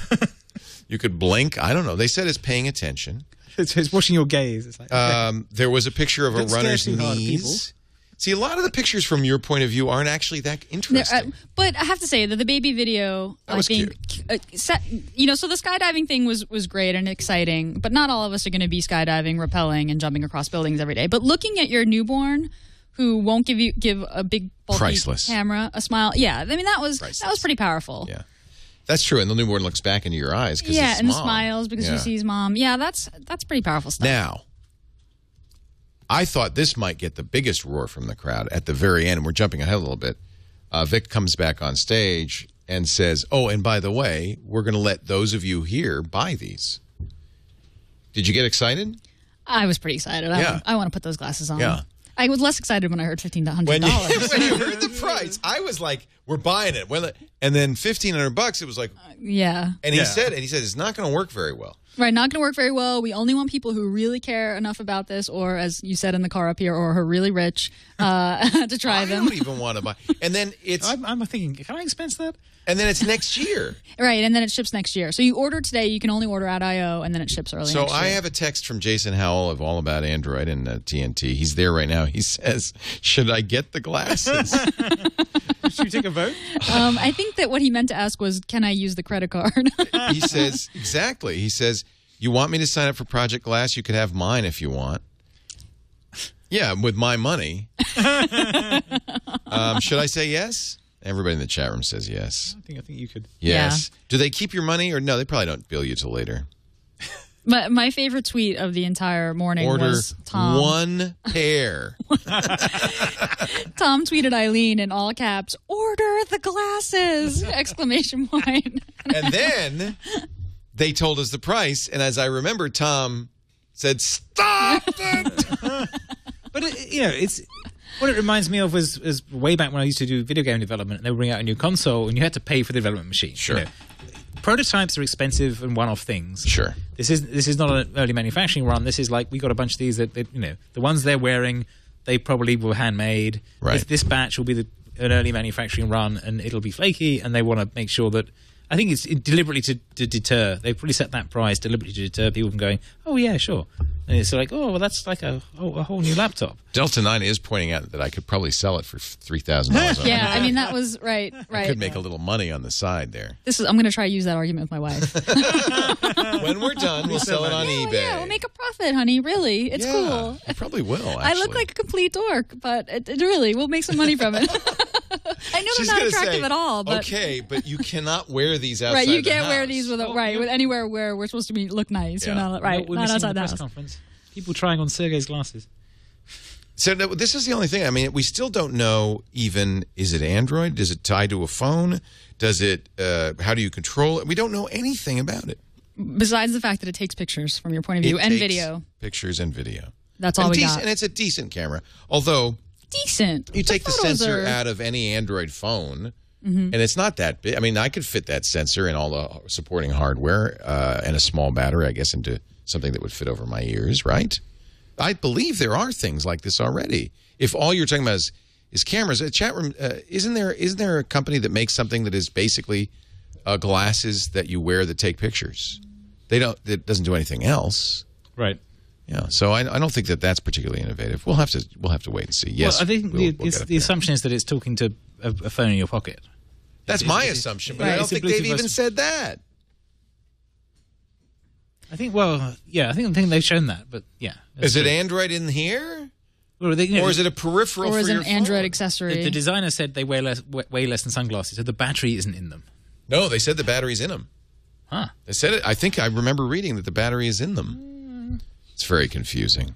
You could blink. I don't know. They said it's paying attention. It's watching your gaze. It's like, there was a picture of a runner's too hard, knees. See, a lot of the pictures from your point of view aren't actually that interesting. But I have to say that the baby video, That was cute. So the skydiving thing was great and exciting, but not all of us are going to be skydiving, rappelling, and jumping across buildings every day. But looking at your newborn, who won't give a big bulky Priceless. camera a smile, yeah, I mean that was pretty powerful. Yeah, that's true. And the newborn looks back into your eyes because and smiles because he sees mom. Yeah, that's pretty powerful stuff. Now, I thought this might get the biggest roar from the crowd at the very end. We're jumping ahead a little bit. Vic comes back on stage and says, "Oh, and by the way, we're going to let those of you here buy these." Did you get excited? I was pretty excited. Yeah. I want to put those glasses on. Yeah. I was less excited when I heard $1,500. When you heard the price, I was like, "We're buying it." And then $1,500, it was like, yeah. And he said it's not going to work very well. Right, not going to work very well. We only want people who really care enough about this, or as you said in the car up here, or who are really rich to try them. I don't even want to buy. And then I'm thinking, can I expense that? And then it's next year. Right, and then it ships next year. So you order today, you can only order at I.O., and then it ships early next year. So I have a text from Jason Howell of All About Android and TNT. He's there right now. He says, "Should I get the glasses?" Should we take a vote? I think that what he meant to ask was, can I use the credit card? He says, exactly. He says, "You want me to sign up for Project Glass? You could have mine if you want." Yeah, with my money. Should I say yes? Everybody in the chat room says yes. I think you could. Yes. Yeah. Do they keep your money or no? They probably don't bill you till later. My favorite tweet of the entire morning was Tom. One pair. Tom tweeted Eileen in all caps, "Order the glasses!" exclamation point. And then they told us the price, and as I remember, Tom said, "Stop it!" But it's what it reminds me of was way back when I used to do video game development, and they would bring out a new console, and you had to pay for the development machine. Sure. Prototypes are expensive and one-off things. Sure. This is not an early manufacturing run. This is like, we got a bunch of these that the ones they're wearing, they probably were handmade. Right. This batch will be an early manufacturing run, and it'll be flaky, and they want to make sure that, I think it's deliberately to deter. They've probably set that price deliberately to deter people from going, "Oh yeah, sure." And it's like, "Oh, well, that's like a whole new laptop." Delta 9 is pointing out that I could probably sell it for $3,000. Yeah, I mean that was right. I could make a little money on the side there. I'm going to try to use that argument with my wife. When we're done, we'll sell it on eBay. Yeah, we'll make a profit, honey. Really, it's cool. You probably will. Actually. I look like a complete dork, but it really, we'll make some money from it. I know She's they're not gonna attractive say, at all. But okay, but you cannot wear these outside. Right, you the can't wear house. these with anywhere where we're supposed to look nice. Yeah. You're not right. We're Not missing outside the the press house. conference. People trying on Sergey's glasses. So this is the only thing. I mean, we still don't know even, is it Android? Does it tie to a phone? Does it, how do you control it? We don't know anything about it. Besides the fact that it takes pictures from your point of view and video. Pictures and video. That's all we got. And it's a decent camera. Although, decent. you take the sensor out of any Android phone, and it's not that big. I mean, I could fit that sensor and all the supporting hardware and a small battery, I guess, into something that would fit over my ears, right? I believe there are things like this already. If all you're talking about is cameras, a chat room, isn't there a company that makes something that is basically glasses that you wear that take pictures? It doesn't do anything else, right? Yeah. So I don't think that's particularly innovative. We'll have to wait and see. Yes. Well, I think the assumption is that it's talking to a phone in your pocket. That's my assumption, but I don't think they've even said that. I think, well, yeah, I think they've shown that, but yeah. Is it Android in here? Or is it a peripheral for your phone? Or is it an Android accessory? The designer said they weigh less than sunglasses, so the battery isn't in them. No, they said the battery's in them. Huh. They said it. I think I remember reading that the battery is in them. It's very confusing.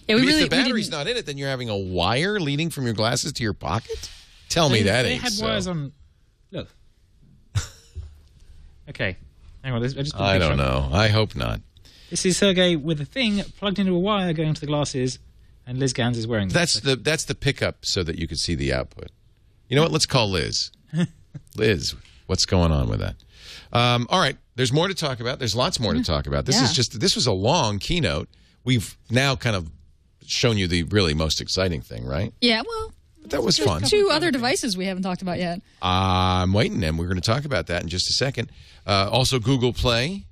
Yeah, if the battery's not in it, then you're having a wire leading from your glasses to your pocket? Tell me that ain't so. They had wires on... Look. Okay. Hang on, I don't know. I hope not. This is Sergey with a thing plugged into a wire going to the glasses, and Liz Gans is wearing that's the pickup so that you could see the output. You know what? Let's call Liz. Liz, what's going on with that? All right, there's more to talk about. There's lots more to talk about. This was a long keynote. We've now kind of shown you the really most exciting thing, right? Yeah, well, but that was fun. 2 other devices we haven't talked about yet. I'm waiting, and we're going to talk about that in just a second. Also, Google Play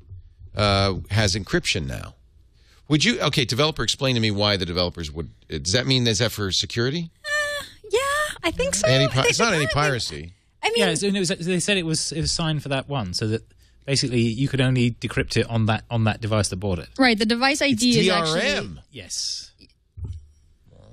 has encryption now. Developer, explain to me why the developers would. Does that mean is that for security? Yeah, I think so. It's not any piracy. I mean, they said it was signed for that one, so that basically you could only decrypt it on that device that bought it. Right, the device ID is actually... Yes.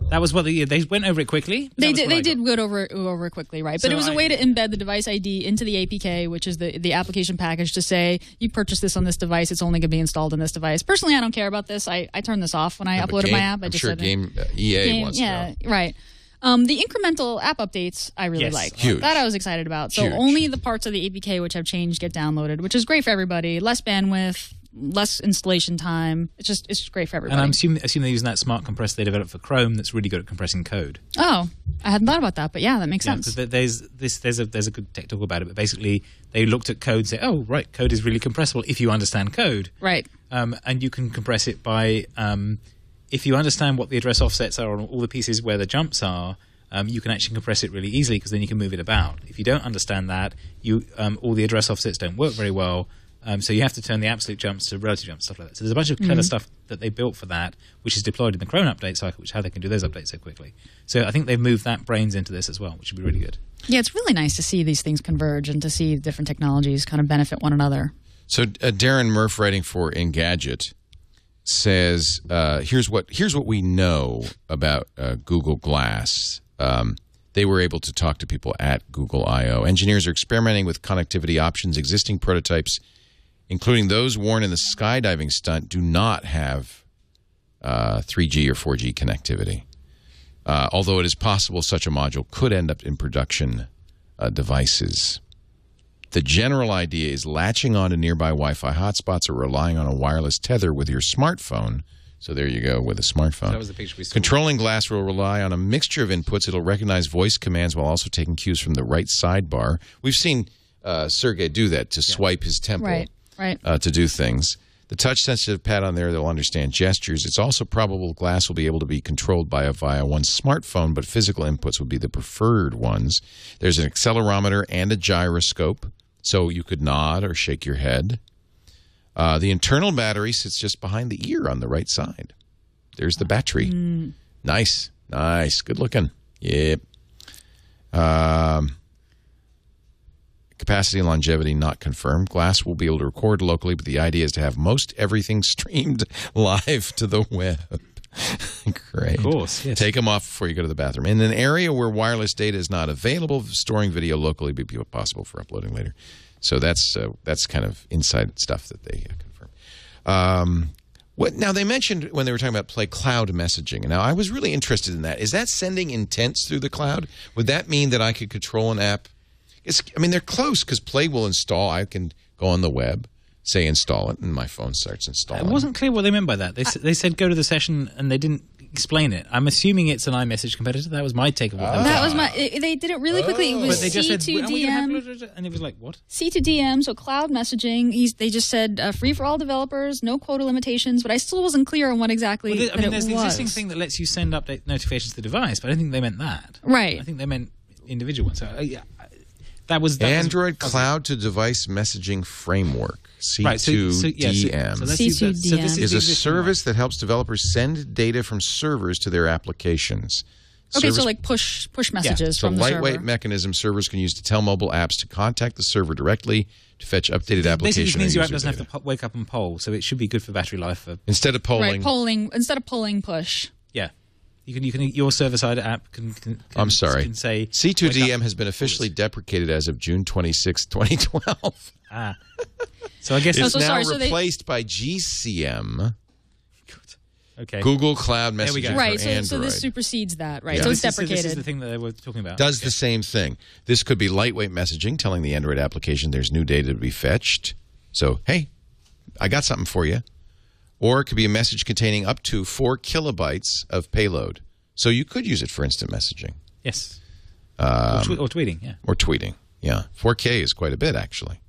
That was what they went over it quickly. They did go over it quickly, right? But it was a way to embed the device ID into the APK, which is the application package, to say you purchased this on this device. It's only going to be installed on this device. Personally, I don't care about this. I turned this off when I uploaded my app. I'm sure EA wants to know. Yeah, right. The incremental app updates I really like. Huge. That I was excited about. So only the parts of the APK which have changed get downloaded, which is great for everybody. Less bandwidth, less installation time. It's just great for everybody. And I assume they're using that smart compressor they developed for Chrome that's really good at compressing code. Oh, I hadn't thought about that, but yeah, that makes sense. There's a good tech talk about it, but basically they looked at code and said, oh, right, code is really compressible if you understand code. Right. And you can compress it by... if you understand what the address offsets are on all the pieces where the jumps are, you can actually compress it really easily because then you can move it about. If you don't understand that, all the address offsets don't work very well, so you have to turn the absolute jumps to relative jumps, stuff like that. So there's a bunch of clever stuff that they built for that, which is deployed in the Chrome update cycle, which is how they can do those updates so quickly. So I think they've moved that brains into this as well, which would be really good. Yeah, it's really nice to see these things converge and to see different technologies kind of benefit one another. So Darren Murph, writing for Engadget, says, here's what we know about Google Glass. They were able to talk to people at Google I/O. Engineers are experimenting with connectivity options. Existing prototypes, including those worn in the skydiving stunt, do not have 3G or 4G connectivity. Although it is possible such a module could end up in production devices. The general idea is latching onto nearby Wi-Fi hotspots or relying on a wireless tether with your smartphone. So there you go with a smartphone. That was the picture we saw. Controlling Glass will rely on a mixture of inputs. It'll recognize voice commands while also taking cues from the right sidebar. We've seen Sergey do that to swipe his temple to do things. The touch-sensitive pad on there, they'll understand gestures. It's also probable Glass will be able to be controlled via one's smartphone, but physical inputs would be the preferred ones. There's an accelerometer and a gyroscope, so you could nod or shake your head. The internal battery sits just behind the ear on the right side. There's the battery. Nice. Good looking. Yep. Capacity and longevity not confirmed. Glass will be able to record locally, but the idea is to have most everything streamed live to the web. Great. Of course, yes. Take them off before you go to the bathroom. In an area where wireless data is not available, storing video locally will be possible for uploading later. So that's kind of inside stuff that they confirm. Now, they mentioned when they were talking about Play cloud messaging. Now, I was really interested in that. Is that sending intents through the cloud? Would that mean that I could control an app? They're close because Play will install. I can go on the web, say install it, and my phone starts installing. It wasn't clear what they meant by that. They said go to the session, and they didn't explain it. I'm assuming it's an iMessage competitor. That was my take of what that was they did it really quickly. It was but they just C2DM. Said, and it was like, what? C2DM, so cloud messaging. They just said free for all developers, no quota limitations, but I still wasn't clear on what exactly there's the existing thing that lets you send update notifications to the device, but I don't think they meant that. Right. I think they meant individual ones. So, that was Android Cloud to Device Messaging Framework, C2DM. C2DM is a service that helps developers send data from servers to their applications. Okay, Service- so like push messages It's a from the lightweight server. mechanism servers can use to tell mobile apps to contact the server directly to fetch updated application Basically, it means or your app user doesn't data. have to wake up and poll, so it should be good for battery life. For Instead of polling, Right, instead of polling, push. yeah, you can your server-side app can I'm sorry. can say C2DM has been officially deprecated as of June 26, 2012. So I guess It's so now sorry, so they- replaced by GCM, okay. Google Cloud There we Messaging go. Right, for Android. so this supersedes that, right? Yeah. So it's This deprecated. is the thing that they were talking about. Does the same thing. This could be lightweight messaging telling the Android application there's new data to be fetched. So, hey, I got something for you. Or it could be a message containing up to 4 kilobytes of payload. So you could use it for instant messaging. Yes. Or tweeting, yeah. Or tweeting. Yeah. 4K is quite a bit, actually.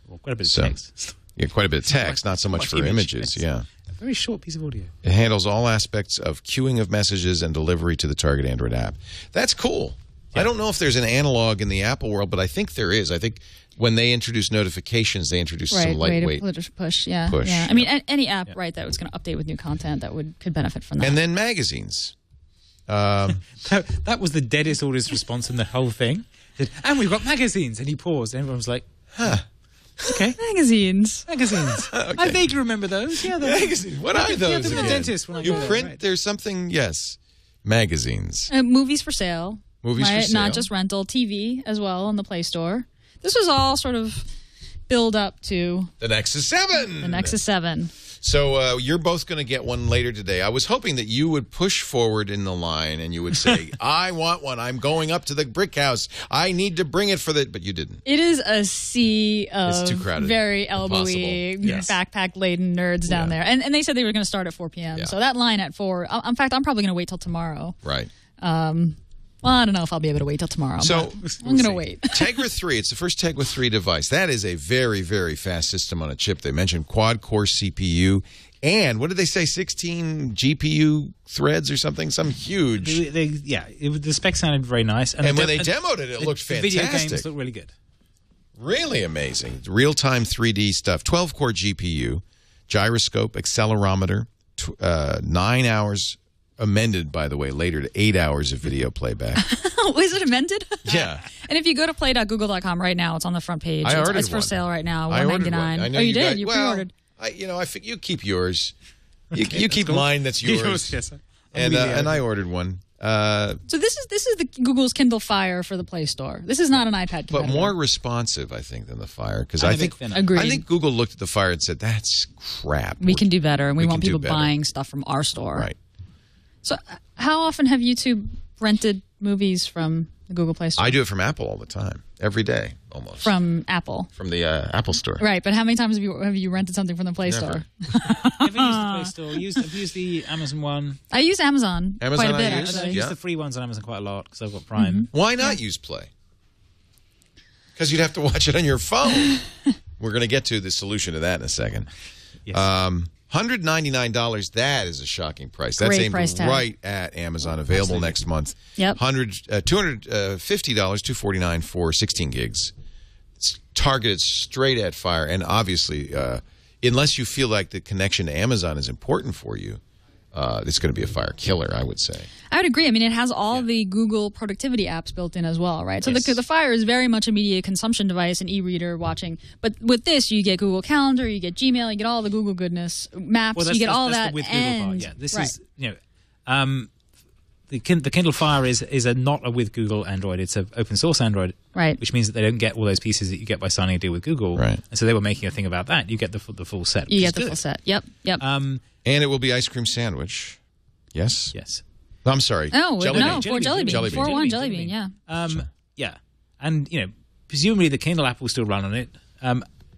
Well, quite a bit of So- text. Yeah, quite a bit of text, not so much for images. Yeah. A very short piece of audio. It handles all aspects of queuing of messages and delivery to the target Android app. That's cool. I don't know if there's an analog in the Apple world, but I think there is. I think when they introduce notifications, they introduce some lightweight. Way to push, yeah. Push, yeah. I mean, any app, right, that was going to update with new content that could benefit from that. And then magazines. That was the deadest audience response in the whole thing. And we've got magazines. And he paused. And everyone was like, okay. Magazines. Magazines. I vaguely remember those. Yeah, they're Magazines. What are those? the again? dentist when I You go there, print, right. there's something, yes. Magazines. Movies for sale. Movies for right? sale. Not just rental. TV as well on the Play Store. This was all sort of build up to The Nexus 7. the Nexus 7. So you're both going to get one later today. I was hoping that you would push forward in the line and you would say, I want one. I'm going up to the brick house. I need to bring it for the... But you didn't. It is a sea of It's too crowded. very elbowy, Impossible. Yes. backpack-laden nerds down there. And they said they were going to start at 4 p.m. Yeah. So that line at 4... In fact, I'm probably going to wait till tomorrow. Right. Well, I don't know if I'll be able to wait till tomorrow. So but I'm going to wait. Tegra 3, it's the first Tegra 3 device. That is a very, very fast system on a chip. They mentioned quad-core CPU. And what did they say, 16 GPU threads or something? Some huge... The spec sounded very nice. And when they demoed it, it looked The video fantastic. games looked really good. Really amazing. Real-time 3D stuff. 12-core GPU, gyroscope, accelerometer, 9 hours... Amended, by the way, later to 8 hours of video playback. Was it amended? Yeah. And if you go to play.google.com right now, it's on the front page. I ordered It's for one. sale right now, I ordered $199. one. I know Oh, you did? guys- You well, pre-ordered. I think you keep yours. You keep mine. That's yours. Yes. And I ordered one. So this is the Google's Kindle Fire for the Play Store. This is not an iPad competitor. But more responsive, I think, than the Fire. Because I'm I a think big fan. Agreed. I think Google looked at the Fire and said, "That's crap. We can do better, and we we want can do people better." buying stuff from our store. Right. So how often have you two rented movies from the Google Play Store? I do it from Apple all the time, every day, almost. From Apple. From the Apple Store. Right, but how many times have you rented something from the Play Never. Store? I've used the Play Store. I've used the Amazon one. I use Amazon, Amazon quite a bit, I use. actually. I've Yeah. used the free ones on Amazon quite a lot because I've got Prime. Why not use Play? Because you'd have to watch it on your phone. We're going to get to the solution to that in a second. Yes. $199, that is a shocking price. That's Great aimed price tag. right at Amazon, available next month. Yep. $250, $249 for 16 gigs. It's targeted straight at Fire, and obviously, unless you feel like the connection to Amazon is important for you, it's going to be a Fire killer, I would say. I would agree. I mean, it has all the Google productivity apps built in as well, right? So the Fire is very much a media consumption device, an e-reader watching. But with this, you get Google Calendar, you get Gmail, you get all the Google goodness, Maps, you get all that. The with Google part. Yeah, this right. is the Kindle Fire is not a with Google Android. It's an open source Android, Right. Which means that they don't get all those pieces that you get by signing a deal with Google. Right. And so they were making a thing about that. You get the full set. You which get is the good. full set. Yep. And it will be ice cream sandwich. Yes? Yes. No, I'm sorry. No, Jelly no, bean. for Jelly Bean. Jelly bean. 4-1 Jelly Bean, yeah. Yeah. And presumably the Kindle app will still run on it.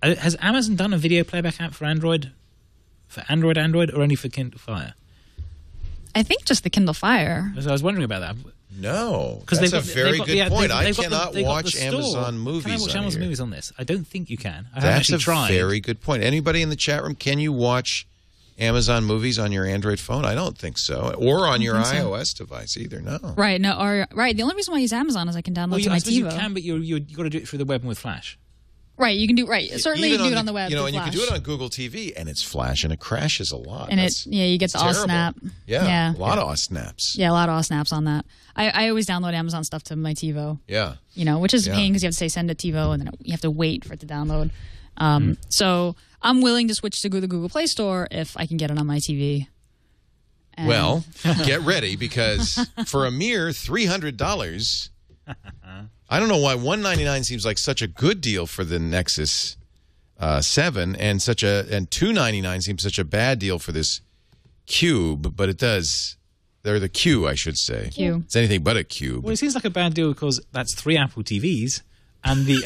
Has Amazon done a video playback app for Android? For Android, or only for Kindle Fire? I think just the Kindle Fire. So I was wondering about that. No, that's a very good point. I cannot watch store. Amazon movies Can I watch on Amazon here. movies on this? I don't think you can. I haven't That's actually a tried. very good point. Anybody in the chat room, can you watch Amazon movies on your Android phone? I don't think so. Or on your iOS device either, no. Right. No. Right. The only reason why I use Amazon is I can download Well, to I my suppose you TiVo. can, but you got to do it through the web and with Flash. Right, you can do certainly you can do it on the web. You know, and Flash. you can do it on Google TV, and it's Flash, and it crashes a lot. And you get the AweSnap. Yeah, a lot of AweSnaps. Yeah, a lot of AweSnaps on that. I always download Amazon stuff to my TiVo. Yeah, you know, which is a pain because you have to say send to TiVo, and then you have to wait for it to download. So I'm willing to switch to the Google Play Store if I can get it on my TV. And well, get ready because for a mere $300. I don't know why $199 seems like such a good deal for the Nexus 7 and $299 seems such a bad deal for this Cube, but it does. They're the Q, I should say. Q. It's anything but a Cube. Well, it seems like a bad deal because that's 3 Apple TVs, and the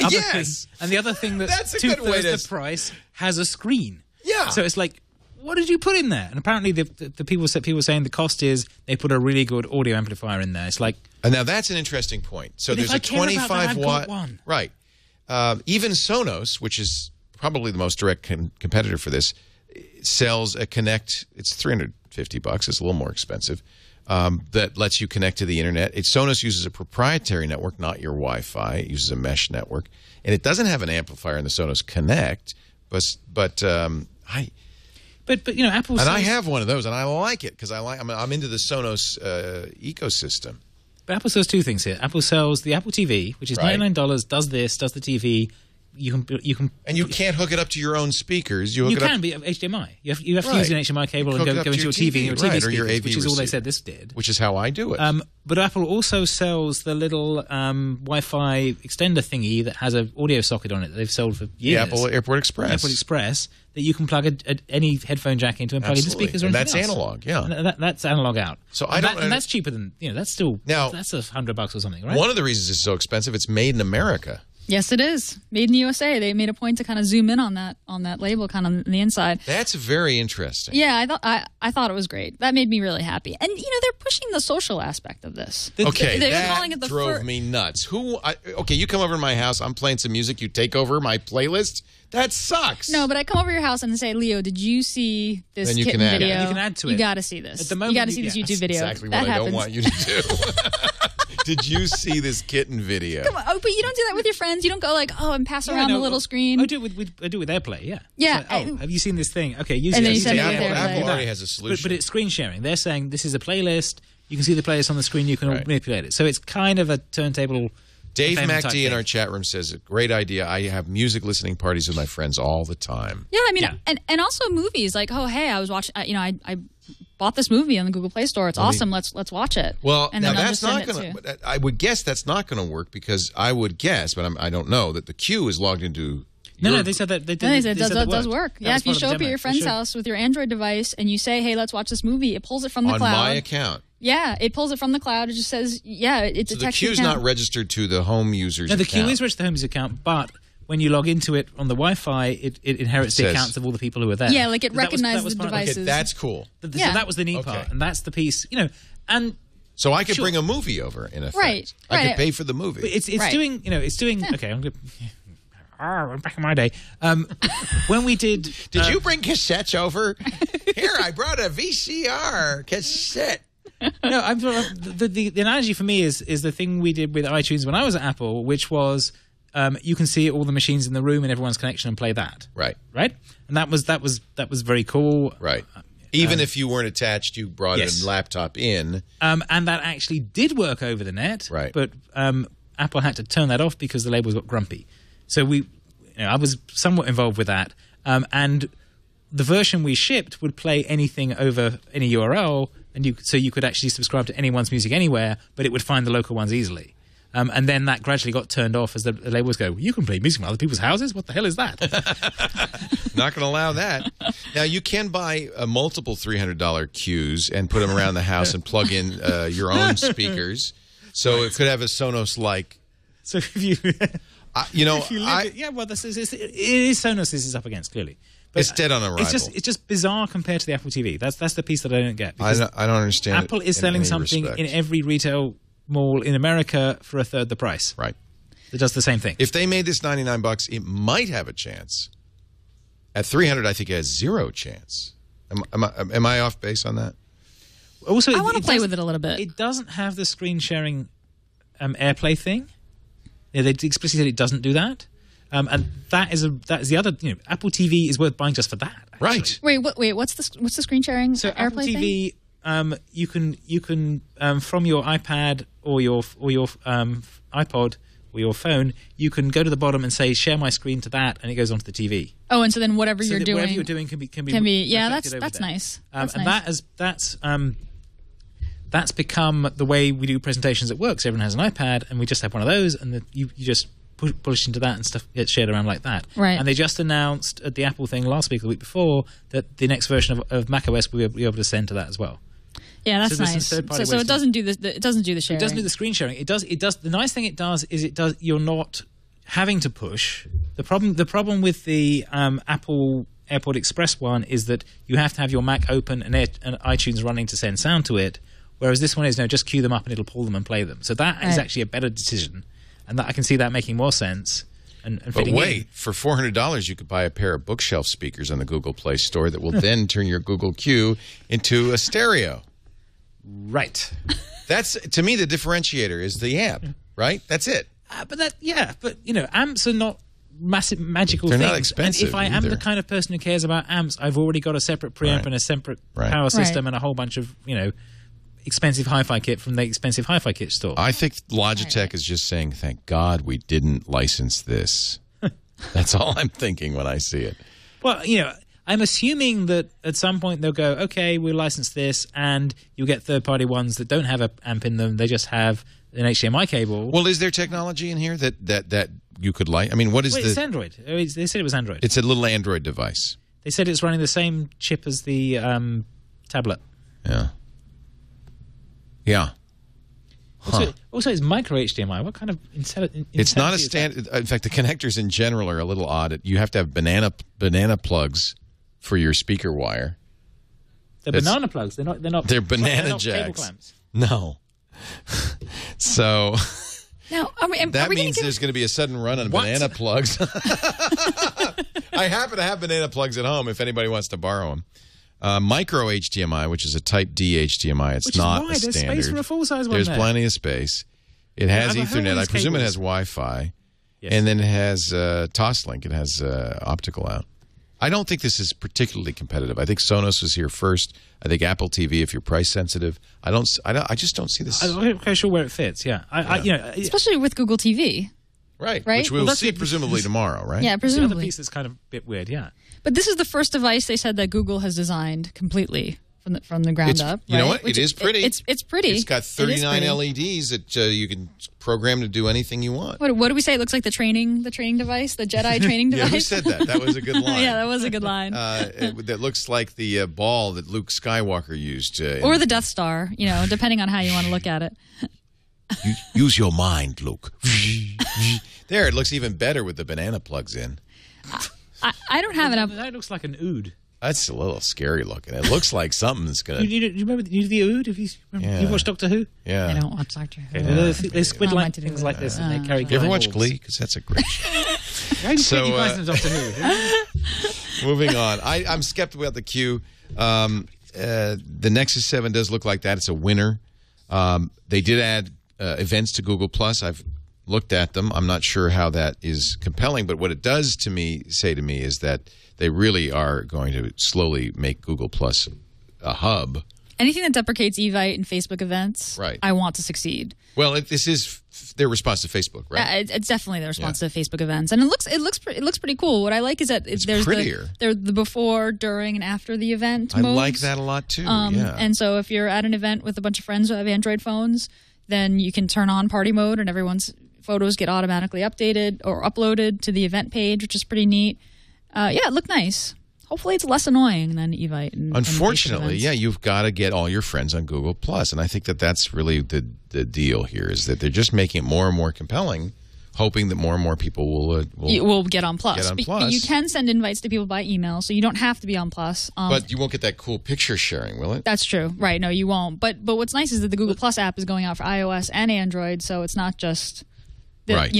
other thing that's 2/3 the price has a screen. Yeah. So it's like, what did you put in there? And apparently, the people saying the cost is they put a really good audio amplifier in there. It's like, and now that's an interesting point. So but there's a 25 watt one. Right. Even Sonos, which is probably the most direct competitor for this, sells a Connect. It's $350. It's a little more expensive. That lets you connect to the internet. Sonos uses a proprietary network, not your Wi-Fi. It uses a mesh network, and it doesn't have an amplifier in the Sonos Connect. But you know, Apple. And I have one of those, and I like it because I'm into the Sonos ecosystem. But Apple sells 2 things here. Apple sells the Apple TV, which is $99. Does the TV. You can, and you can't hook it up to your own speakers. You can be HDMI. You have to use an HDMI cable and go into your TV and your TV speakers, which is all they said this did. Which is how I do it. But Apple also sells the little Wi-Fi extender thingy that has an audio socket on it that they've sold for years. The Apple Airport Express. That you can plug any headphone jack into and plug into speakers or anything else. That's analog, yeah. That's analog out. So and that's cheaper than, you know, that's still, that's $100 or something, right? One of the reasons it's so expensive, it's made in America. Yes, it is. Made in the USA. They made a point to kind of zoom in on that label kind of on the inside. That's very interesting. Yeah, I thought it was great. That made me really happy. And, you know, they're pushing the social aspect of this. Okay, they're calling it the drove me nuts. Okay, you come over to my house, I'm playing some music, you take over my playlist? That sucks. No, but I come over to your house and say, Leo, did you see this kitten video? Yeah, you can add to it. You got to see this. At the moment, you got to see this YouTube video. Exactly what I don't want you to do. Did you see this kitten video? Come on, but you don't do that with your friends. You don't go like, and pass around the little screen. I do it with AirPlay, yeah. Yeah. So, have you seen this thing? Okay, use and it. Then you send it with Apple, AirPlay. Apple already has a solution. But it's screen sharing. They're saying this is a playlist. You can see the playlist on the screen. You can manipulate it. So it's kind of a turntable. Dave MacD in our chat room says, a great idea. I have music listening parties with my friends all the time. Yeah, I mean, and also movies. Like, I was watching, I bought this movie on the Google Play Store. It's awesome. Let's watch it. Well, and now then that's not going to, I would guess that's not going to work because I would guess, but I don't know, that the Q is logged into... No, they said that. They said that does work. Yeah, if you show up at your friend's house with your Android device and you say, hey, let's watch this movie, it pulls it from the cloud. On my account. Yeah, it pulls it from the cloud. It just says, it detects the Q's not registered to the home user's account. No, the Q is registered to the home user's account, but when you log into it on the Wi-Fi, it inherits the accounts of all the people who are there. Yeah, like it recognizes the devices. Okay, that's cool. So that was the neat part, and that's the piece, you know, and... So I could bring a movie over, in effect. Right. I could pay for the movie. But it's doing, you know, it's doing... Yeah. Okay, I'm going to... back in my day, when we did... Did you bring cassettes over? Here, I brought a VCR cassette. No, the analogy for me is the thing we did with iTunes when I was at Apple, which was you can see all the machines in the room and everyone's connection and play that. Right. And that was very cool. Right. Even if you weren't attached, you brought a laptop in. And that actually did work over the net. Right. But Apple had to turn that off because the labels got grumpy. So I was somewhat involved with that. And the version we shipped would play anything over any URL, and so you could actually subscribe to anyone's music anywhere, but it would find the local ones easily. And then that gradually got turned off as the labels go, you can play music from other people's houses? What the hell is that? Not going to allow that. Now, you can buy multiple $300 Qs and put them around the house and plug in your own speakers. So it could have a Sonos-like... So if you... well, it is Sonos this is up against, clearly. But it's dead on arrival. It's just bizarre compared to the Apple TV. That's the piece that I don't get. I don't understand. Apple is selling something in every retail mall in America for a third the price. Right. It does the same thing. If they made this $99, it might have a chance. At $300, I think it has zero chance. Am I off base on that? Also, I want to play with it a little bit. It doesn't have the screen sharing AirPlay thing. Yeah, they explicitly said it doesn't do that. And that's the other. Apple TV is worth buying just for that. Actually. Right. Wait. What's the screen sharing? So AirPlay Apple TV, you can from your iPad or your iPod or your phone, you can go to the bottom and say share my screen to that, and it goes onto the TV. Oh, and so then whatever you're doing can be yeah, that's nice. That's become the way we do presentations at work. So everyone has an iPad, and we just have one of those, and you just push into that, and stuff gets shared around like that. Right. And they just announced at the Apple thing last week or the week before that the next version of macOS will be able to send to that as well. Yeah, that's nice. So it doesn't do the sharing. It doesn't do the screen sharing. It does. The nice thing it does is you're not having to push. The problem with the Apple AirPod Express one is that you have to have your Mac open and iTunes running to send sound to it. Whereas this one is just queue them up and it'll pull them and play them. So that is actually a better decision, and that I can see that making more sense. But wait, for $400 you could buy a pair of bookshelf speakers on the Google Play Store that will then turn your Google Q into a stereo. Right. That's, to me, the differentiator is the amp, right? That's it. But amps are not massive magical They're things. not expensive And if I am the kind of person who cares about amps, I've already got a separate preamp and a separate power system and a whole bunch of, expensive hi-fi kit from the expensive hi-fi kit store. I think Logitech is just saying, thank God we didn't license this. That's all I'm thinking when I see it. Well, I'm assuming that at some point they'll go, okay, we'll license this, and you'll get third-party ones that don't have an amp in them. They just have an HDMI cable. Well, is there technology in here that you could like? I mean, what is it's Android. They said it was Android. It's a little Android device. They said it's running the same chip as the tablet. Yeah. Yeah. Also, it's micro HDMI. What kind of It's not a standard. In fact, the connectors in general are a little odd. You have to have banana plugs for your speaker wire. They're banana plugs. They're not. They're banana not jacks. Cable clamps. No. So now, that means there's going to be a sudden run on banana plugs. I happen to have banana plugs at home. If anybody wants to borrow them. Micro HDMI, which is a Type D HDMI. It's not a standard. There's space for a full-size one. There's plenty of space. It has Ethernet. I presume it has Wi-Fi. Yes. And then it has Toslink. It has optical out. I don't think this is particularly competitive. I think Sonos was here first. I think Apple TV, if you're price sensitive, I just don't see this. I'm not quite sure where it fits. Yeah, especially with Google TV. Right. Which we'll see presumably tomorrow, right? Yeah, presumably. The other piece is kind of a bit weird, yeah. But this is the first device they said that Google has designed completely from the ground up. You know what? It is pretty. It's pretty. It's got 39 LEDs that you can program to do anything you want. What do we say? It looks like the training device, the Jedi training device. Yeah, who said that? That was a good line. Yeah, that was a good line. That looks like the ball that Luke Skywalker used. Or the Death Star, depending on how you want to look at it. Use your mind, Luke. There, it looks even better with the banana plugs in. I don't have it up. That looks like an oud. That's a little scary looking. It looks like something's going to... You remember the oud? Have you watched Doctor Who? Yeah. I don't watch Doctor Who. Okay. They squid-like things like this, and they carry... You ever watch Glee? Because that's a great show. So, Doctor Who. Moving on. I'm skeptical about the Q. The Nexus 7 does look like that. It's a winner. They did add events to Google+. I've looked at them. I'm not sure how that is compelling, but what it does say to me is that they really are going to slowly make Google Plus a hub. Anything that deprecates Evite and Facebook events, right, I want to succeed. Well, this is their response to Facebook, right? It's definitely their response to Facebook events, and it looks pretty cool. What I like is that there's prettier. There's the before, during, and after the event. I modes. like that a lot too. Yeah. And so if you're at an event with a bunch of friends who have Android phones, then you can turn on party mode, and everyone's photos get automatically updated or uploaded to the event page, which is pretty neat. It looked nice. Hopefully it's less annoying than Evite. Unfortunately, you've got to get all your friends on Google+. And I think that's really the deal here, is that they're just making it more and more compelling, hoping that more and more people will get on Plus. But you can send invites to people by email, so you don't have to be on Plus. But you won't get that cool picture sharing, will it? That's true. Right, no, you won't. But what's nice is that the Google Plus app is going out for iOS and Android, so it's not just... right.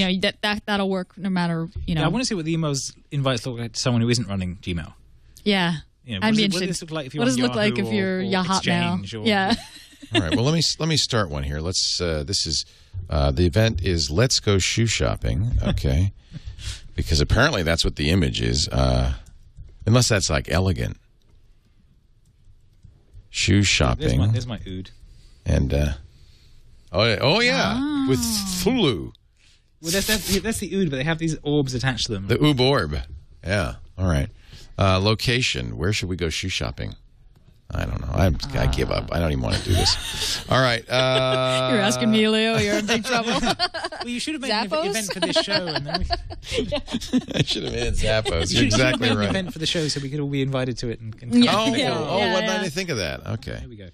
That'll work no matter, Yeah, I want to see what the invites look like to someone who isn't running Gmail. Yeah. I'd be interested. What does it look like if you're your Hotmail? Yeah. All right. Well, let me start one here. Let's. This is the event is Let's Go Shoe Shopping. Okay. because apparently that's what the image is. Unless that's like elegant. Shoe shopping. There's my ood. And with Thulu. Well, that's the ood, but they have these orbs attached to them. The oob orb. Yeah. All right. Location. Where should we go shoe shopping? I don't know. I give up. I don't even want to do this. All right. You're asking me, Leo. You're in big trouble. Well, you should have made an event for this show. And then I should have made Zappos. You're exactly right. An event for the show so we could all be invited to it. And come. Why didn't I think of that? Okay. There we go.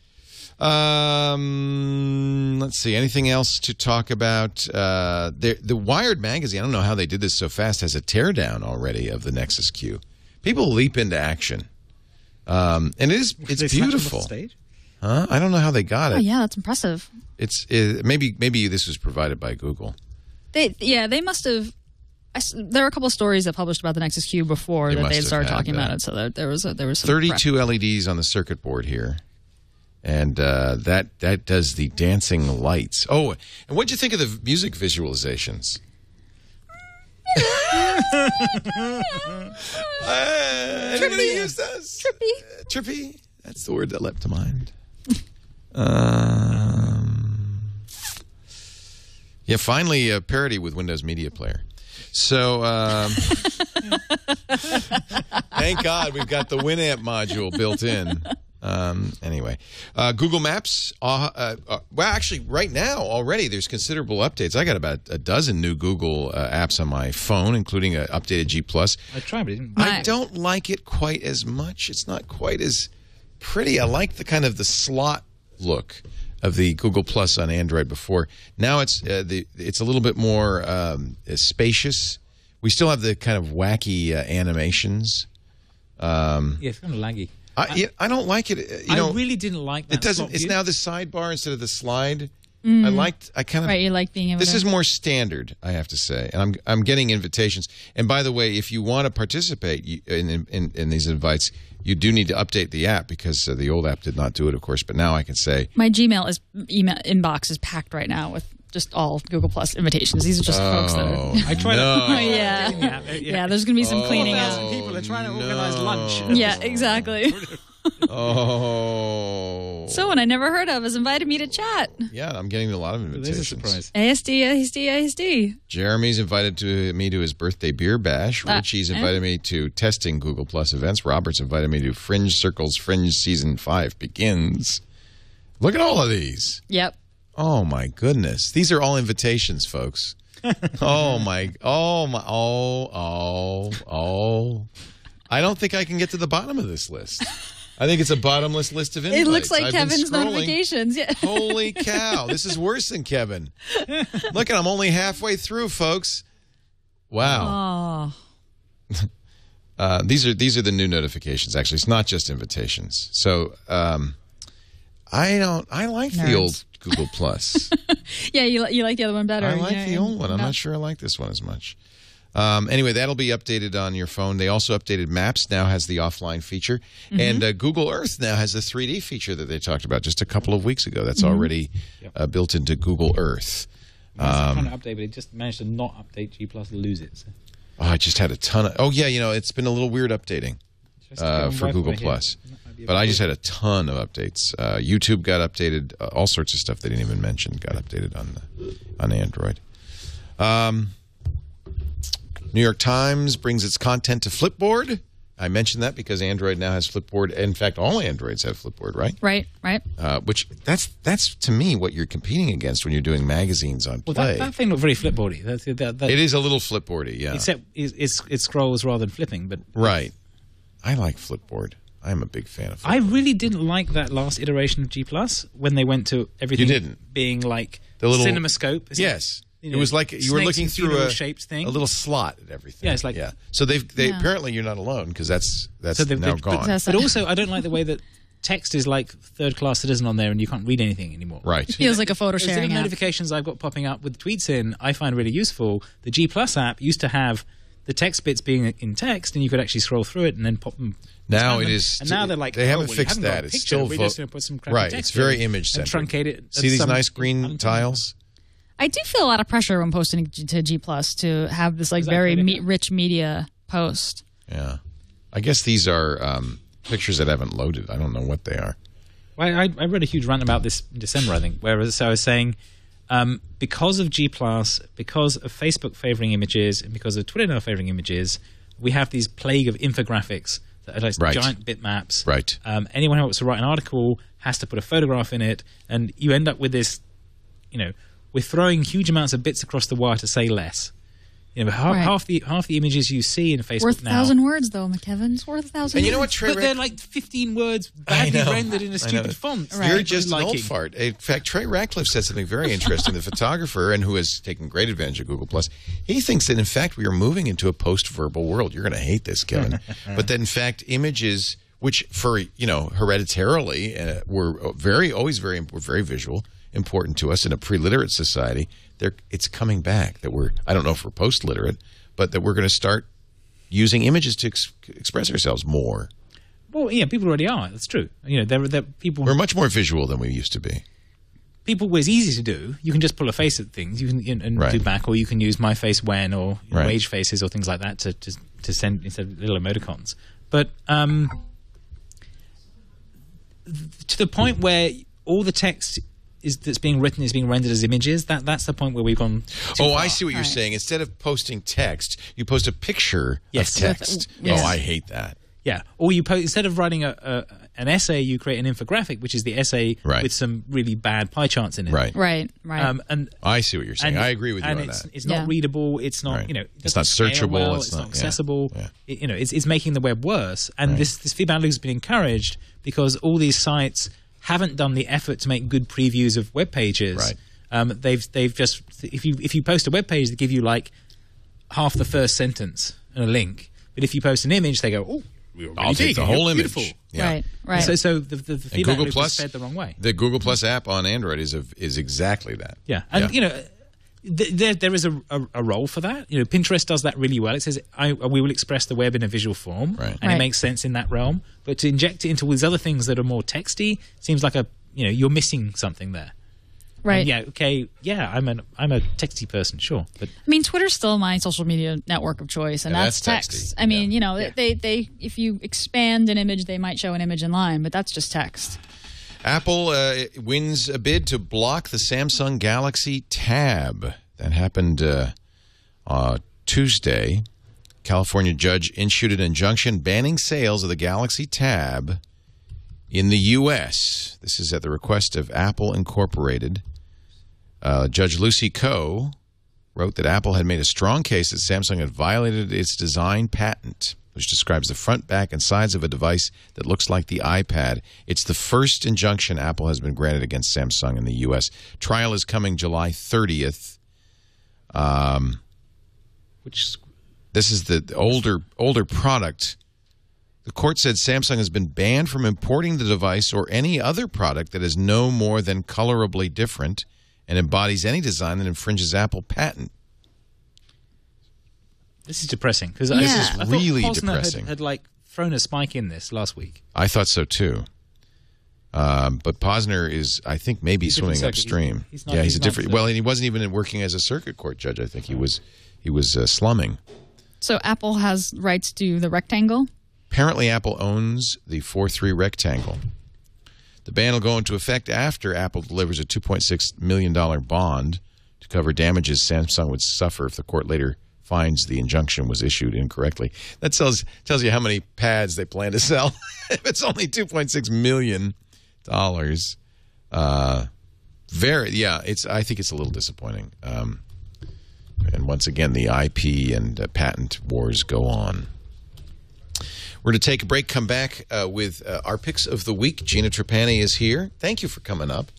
Let's see. Anything else to talk about? The Wired magazine, I don't know how they did this so fast, has a teardown already of the Nexus Q. People leap into action. And it's beautiful. Stage? Huh? I don't know how they got it. Oh, yeah, that's impressive. Maybe this was provided by Google. They must have. There were a couple of stories that published about the Nexus Q before that they had started talking about it. So there was some 32 LEDs on the circuit board here. And that does the dancing lights. Oh, and what'd you think of the music visualizations? Anybody use those? Trippy. That's the word that leapt to mind. Finally a parity with Windows Media Player. So, thank God we've got the Winamp module built in. Anyway, Google Maps. Actually, right now already there's considerable updates. I got about a dozen new Google apps on my phone, including an updated G+. I tried, but it didn't. I don't like it quite as much. It's not quite as pretty. I like the kind of the slot look of the Google Plus on Android before. Now it's a little bit more spacious. We still have the kind of wacky animations. It's kind of laggy. I don't like it. I really didn't like that. It doesn't. It's now the sidebar instead of the slide. You like being able. This is more standard, I have to say, and I'm getting invitations. And by the way, if you want to participate in these invites, you do need to update the app because the old app did not do it, of course. But now I can say my email inbox is packed right now with just all Google Plus invitations. These are just folks that are. I tried to. Yeah, there's going to be some cleaning out. People are trying to organize lunch. Yeah, exactly. Someone I never heard of has invited me to chat. Yeah, I'm getting a lot of invitations. There's a surprise. ASD. Jeremy's invited me to his birthday beer bash. Richie's invited me to testing Google Plus events. Robert's invited me to Fringe Circles. Fringe Season 5 begins. Look at all of these. Yep. Oh my goodness. These are all invitations, folks. I don't think I can get to the bottom of this list. I think it's a bottomless list of invites. It looks like Kevin's notifications. Yeah. Holy cow. This is worse than Kevin. Look, I'm only halfway through, folks. Wow. These are the new notifications, actually. It's not just invitations. So I like the old Google Plus. Yeah, you like the other one better. I like the old one. I'm not sure I like this one as much. Anyway, that'll be updated on your phone. They also updated Maps, now has the offline feature. And Google Earth now has the 3D feature that they talked about just a couple of weeks ago. That's already built into Google Earth. It's trying to update, but it just managed to not update G+, lose it. So. I just had a ton of... it's been a little weird updating for Google Plus. But I just had a ton of updates. YouTube got updated. All sorts of stuff they didn't even mention got updated on Android. New York Times brings its content to Flipboard. I mentioned that because Android now has Flipboard. In fact, all Androids have Flipboard, right? Right. Which that's to me what you're competing against when you're doing magazines on Play. Well, that thing looked very Flipboardy. It is a little Flipboardy, yeah. Except it scrolls rather than flipping, but right. I like Flipboard. I'm a big fan of Flipboard. I really didn't like that last iteration of G+, when they went to everything being like the little CinemaScope. Yes. It was like you were looking through a little slot at everything. Yeah, it's like So they apparently you're not alone because that's now gone. But also, I don't like the way that text is like third-class citizen on there, and you can't read anything anymore. Right. Feels like a photo sharing app. Notifications I've got popping up with tweets in, I find really useful. The G+ app used to have the text bits being in text, and you could actually scroll through it and then pop them. Now it is. And now they're like, they haven't fixed that. It's still just put some crappy right. text it's very image centric. Truncate it. See these nice green tiles? I do feel a lot of pressure when posting to G+ to have this like very rich media post. Yeah. I guess these are pictures that haven't loaded. I don't know what they are. Well, I read a huge rant about this in December, I think, where I was saying because of G+, because of Facebook favoring images, and because of Twitter now favoring images, we have these plague of infographics that are like giant bitmaps. Right. Anyone who wants to write an article has to put a photograph in it, and you end up with this, we're throwing huge amounts of bits across the wire to say less. Half the images you see in Facebook worth now. 1,000 words, though, McKevin. It's worth 1,000 words. And you know what, Trey? But they're like 15 words badly rendered in a stupid font. Right. You're just an old fart. In fact, Trey Ratcliffe said something very interesting. The photographer, and who has taken great advantage of Google+, he thinks that, in fact, we are moving into a post-verbal world. You're going to hate this, Kevin. But that, in fact, images, which for, hereditarily were always very visual, important to us in a pre-literate society, it's coming back. That I don't know if we're post-literate, but that we're going to start using images to express ourselves more. Well, yeah, people already are. That's true. People. We're much more visual than we used to be. People, where it's easy to do, you can just pull a face at things. You can do back, or you can use my face when, or wage faces, or things like that to send instead of little emoticons. But to the point where all the text that's being written is being rendered as images. That's the point where we've gone too far. I see what you're saying. Instead of posting text, you post a picture of text. Yes. Oh, I hate that. Yeah, or you instead of writing an essay, you create an infographic, which is the essay with some really bad pie charts in it. Right. And I see what you're saying. I agree with you on that. It's not readable. It's not it's not searchable. Well, it's not accessible. Yeah. It's making the web worse. And this feedback loop has been encouraged because all these sites haven't done the effort to make good previews of web pages. Right. They've just if you post a web page, they give you like half the first sentence and a link. But if you post an image, they go, "Oh, I'll take the whole image." Yeah. Right. So the feedback loop is fed the wrong way. The Google Plus app on Android is exactly that. Yeah, and there is a role for that. Pinterest does that really well. It says we will express the web in a visual form, and it makes sense in that realm. But to inject it into these other things that are more texty seems like you're missing something there. Right. And I'm a texty person, sure. But I mean, Twitter's still my social media network of choice, and that's text. I mean, they if you expand an image, they might show an image in line, but that's just text. Apple wins a bid to block the Samsung Galaxy Tab. That happened Tuesday. California judge issued an injunction banning sales of the Galaxy Tab in the U.S. This is at the request of Apple Incorporated. Judge Lucy Koh wrote that Apple had made a strong case that Samsung had violated its design patent, which describes the front, back, and sides of a device that looks like the iPad. It's the first injunction Apple has been granted against Samsung in the U.S. Trial is coming July 30th. This is the older product. The court said Samsung has been banned from importing the device or any other product that is no more than colorably different and embodies any design that infringes Apple patent. This is depressing because this is really depressing. Had like thrown a spike in this last week. I thought so too. But Posner is, I think, maybe swimming upstream. He's a different. Well, and he wasn't even working as a circuit court judge. I think he was slumming. So Apple has rights to the rectangle. Apparently, Apple owns the 4.3 rectangle. The ban will go into effect after Apple delivers a $2.6 million bond to cover damages Samsung would suffer if the court later finds the injunction was issued incorrectly. That tells you how many pads they plan to sell. If it's only $2.6 million. I think it's a little disappointing. And once again, the IP and patent wars go on. We're going to take a break, come back with our picks of the week. Gina Trapani is here. Thank you for coming up.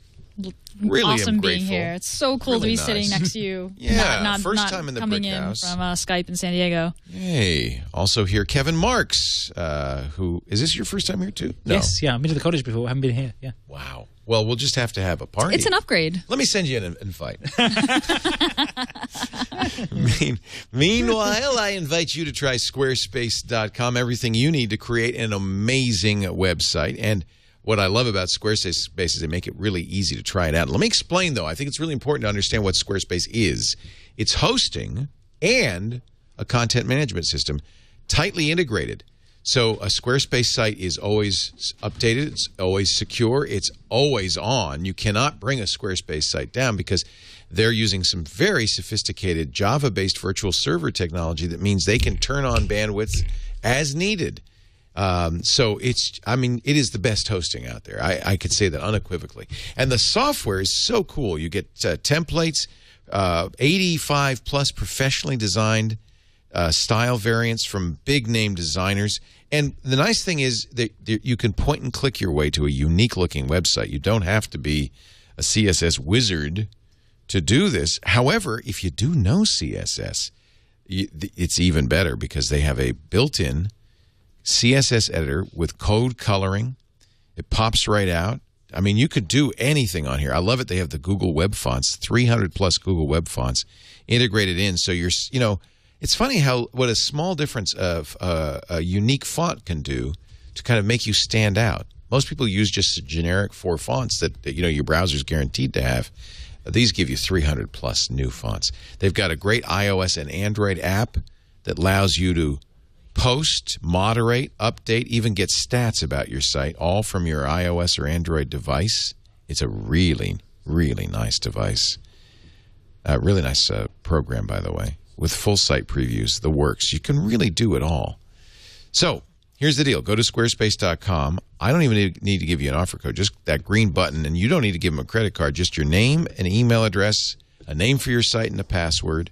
Really awesome am being grateful. Here. It's so cool to be sitting next to you. Yeah, first time in the coming Brick in House. from Skype in San Diego. Hey, also here, Kevin Marks, who, is this your first time here too? No. Yes, yeah, I've been to the cottage before. I haven't been here, yeah. Wow. Well, we'll just have to have a party. It's an upgrade. Let me send you an invite. Meanwhile, I invite you to try squarespace.com, everything you need to create an amazing website. And what I love about Squarespace is they make it really easy to try it out. Let me explain, though. I think it's really important to understand what Squarespace is. It's hosting and a content management system tightly integrated. So a Squarespace site is always updated, it's always secure, it's always on. You cannot bring a Squarespace site down because they're using some very sophisticated Java-based virtual server technology that means they can turn on bandwidth as needed. So it is the best hosting out there. I could say that unequivocally. And the software is so cool. You get templates, 85 plus professionally designed style variants from big name designers. And the nice thing is that you can point and click your way to a unique looking website. You don't have to be a CSS wizard to do this. However, if you do know CSS, it's even better because they have a built-in CSS editor with code coloring. It pops right out. I mean, you could do anything on here. I love it. They have the Google Web Fonts, 300 plus Google Web Fonts integrated in. So it's funny what a small difference of a unique font can do to kind of make you stand out. Most people use just generic 4 fonts that your browser's guaranteed to have. These give you 300 plus new fonts. They've got a great iOS and Android app that allows you to post, moderate, update, even get stats about your site, all from your iOS or Android device. It's a really, really nice device. Really nice program, by the way, with full site previews, the works. You can really do it all. So here's the deal. Go to squarespace.com. I don't even need to give you an offer code, just that green button, and you don't need to give them a credit card, just your name, an email address, a name for your site, and a password.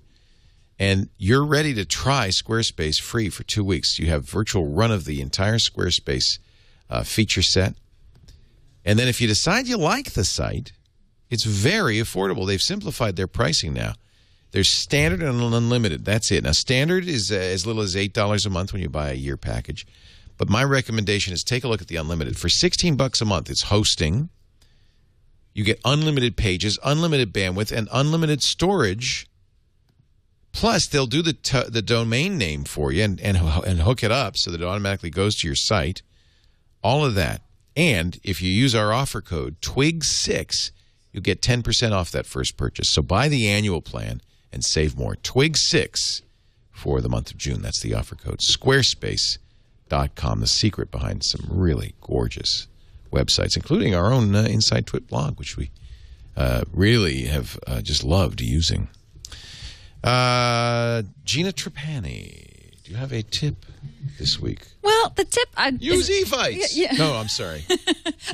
And you're ready to try Squarespace free for 2 weeks. You have virtual run of the entire Squarespace feature set. And then if you decide you like the site, it's very affordable. They've simplified their pricing now. There's standard and unlimited. That's it. Now, standard is as little as $8 a month when you buy a year package. But my recommendation is take a look at the unlimited. For $16 a month, it's hosting. You get unlimited pages, unlimited bandwidth, and unlimited storage. Plus, they'll do the domain name for you and hook it up so that it automatically goes to your site. All of that. And if you use our offer code, TWIG6, you'll get 10% off that first purchase. So buy the annual plan and save more. TWIG6 for the month of June. That's the offer code. Squarespace.com, the secret behind some really gorgeous websites, including our own Inside TWiT blog, which we really have just loved using. Gina Trapani, do you have a tip this week? Well, the tip... Use eVites. Yeah. No, I'm sorry.